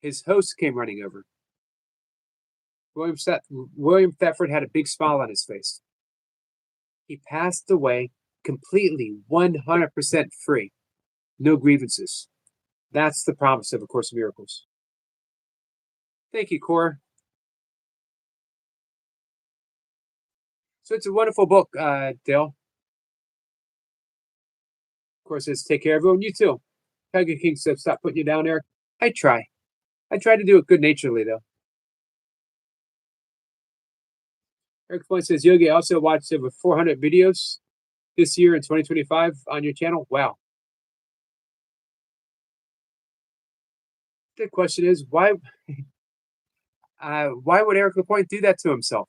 Speaker 1: His host came running over. William Thetford had a big smile on his face. He passed away completely 100% free. No grievances. That's the promise of A Course in Miracles. Thank you, Cora. So it's a wonderful book, Dale. Of course, it's take care, everyone. You too. Tiger King said, "Stop putting you down, Eric." I try. I try to do it good naturedly, though. Eric Point says, "Yogi, I also watched over 400 videos this year in 2025 on your channel." Wow. The question is, why would Eric Lapointe do that to himself?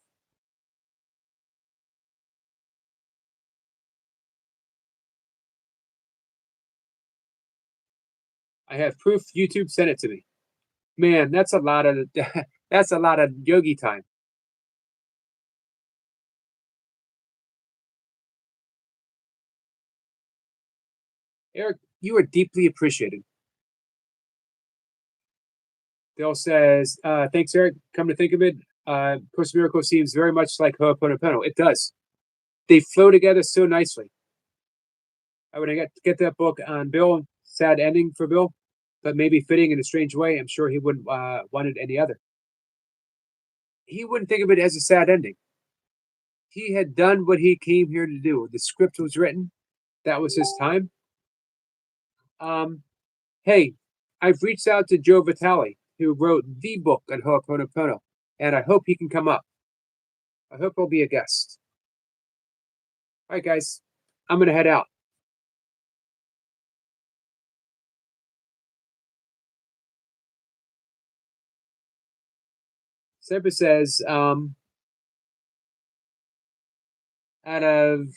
Speaker 1: I have proof. YouTube sent it to me. Man, that's a lot of that's a lot of yogi time. Eric, you are deeply appreciated. Dale says, "Thanks, Eric. Come to think of it, Course in Miracles seems very much like Ho'oponopono." It does. They flow together so nicely. I would get that book on Bill. Sad ending for Bill, but maybe fitting in a strange way. I'm sure he wouldn't want it any other. He wouldn't think of it as a sad ending. He had done what he came here to do. The script was written. That was his time. Hey, I've reached out to Joe Vitale, who wrote the book on Ho'oponopono, and I hope he can come up. I hope he'll be a guest. All right, guys, I'm going to head out. Semper says, out of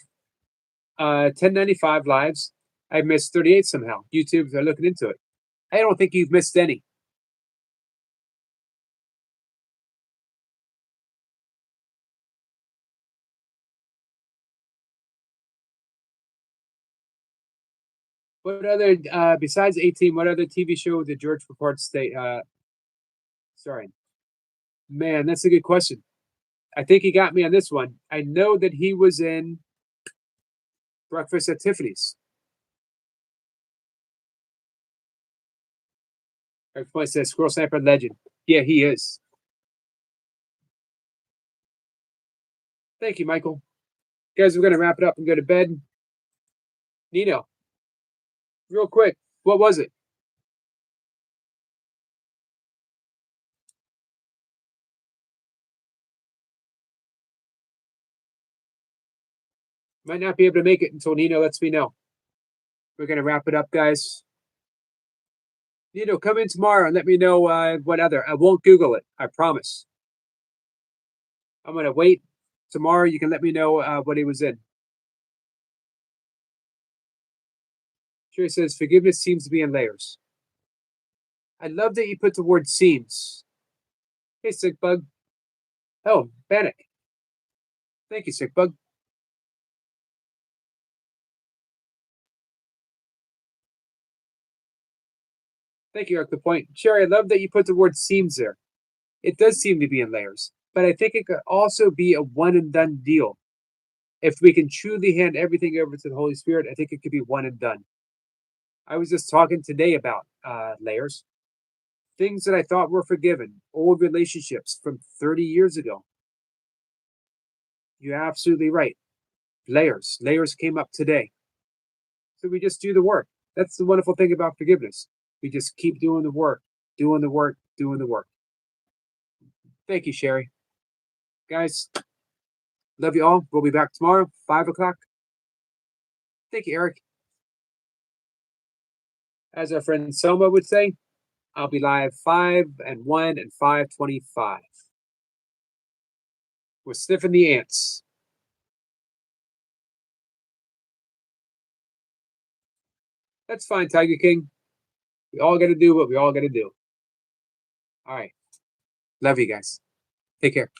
Speaker 1: 1095 lives, I've missed 38 somehow. YouTube, they're looking into it. I don't think you've missed any. What other, besides 18, what other TV show did George Papard stay, starring? Man, that's a good question. I think he got me on this one. I know that he was in Breakfast at Tiffany's. Everybody says Squirrel Sniper legend. Yeah, he is. Thank you, Michael. Guys, we're going to wrap it up and go to bed. Nino, real quick, what was it? Might not be able to make it until Nino lets me know. We're going to wrap it up, guys. Nino, come in tomorrow and let me know what other. I won't Google it. I promise. I'm going to wait. Tomorrow you can let me know what he was in. Sherry says, forgiveness seems to be in layers. I love that you put the word seems. Hey, Sick Bug. Oh, Bannock. Thank you, Sick Bug. Thank you, Eric. The point. Sherry, I love that you put the word seems there. It does seem to be in layers, but I think it could also be a one and done deal. If we can truly hand everything over to the Holy Spirit, I think it could be one and done. I was just talking today about layers. Things that I thought were forgiven, old relationships from 30 years ago. You're absolutely right. Layers. Layers came up today. So we just do the work. That's the wonderful thing about forgiveness. We just keep doing the work, doing the work, doing the work. Thank you, Sherry. Guys, love you all. We'll be back tomorrow, 5 o'clock. Thank you, Eric. As our friend Soma would say, I'll be live 5 and 1 and 5:25. We're sniffing the ants. That's fine, Tiger King. We all got to do what we all got to do. All right. Love you guys. Take care.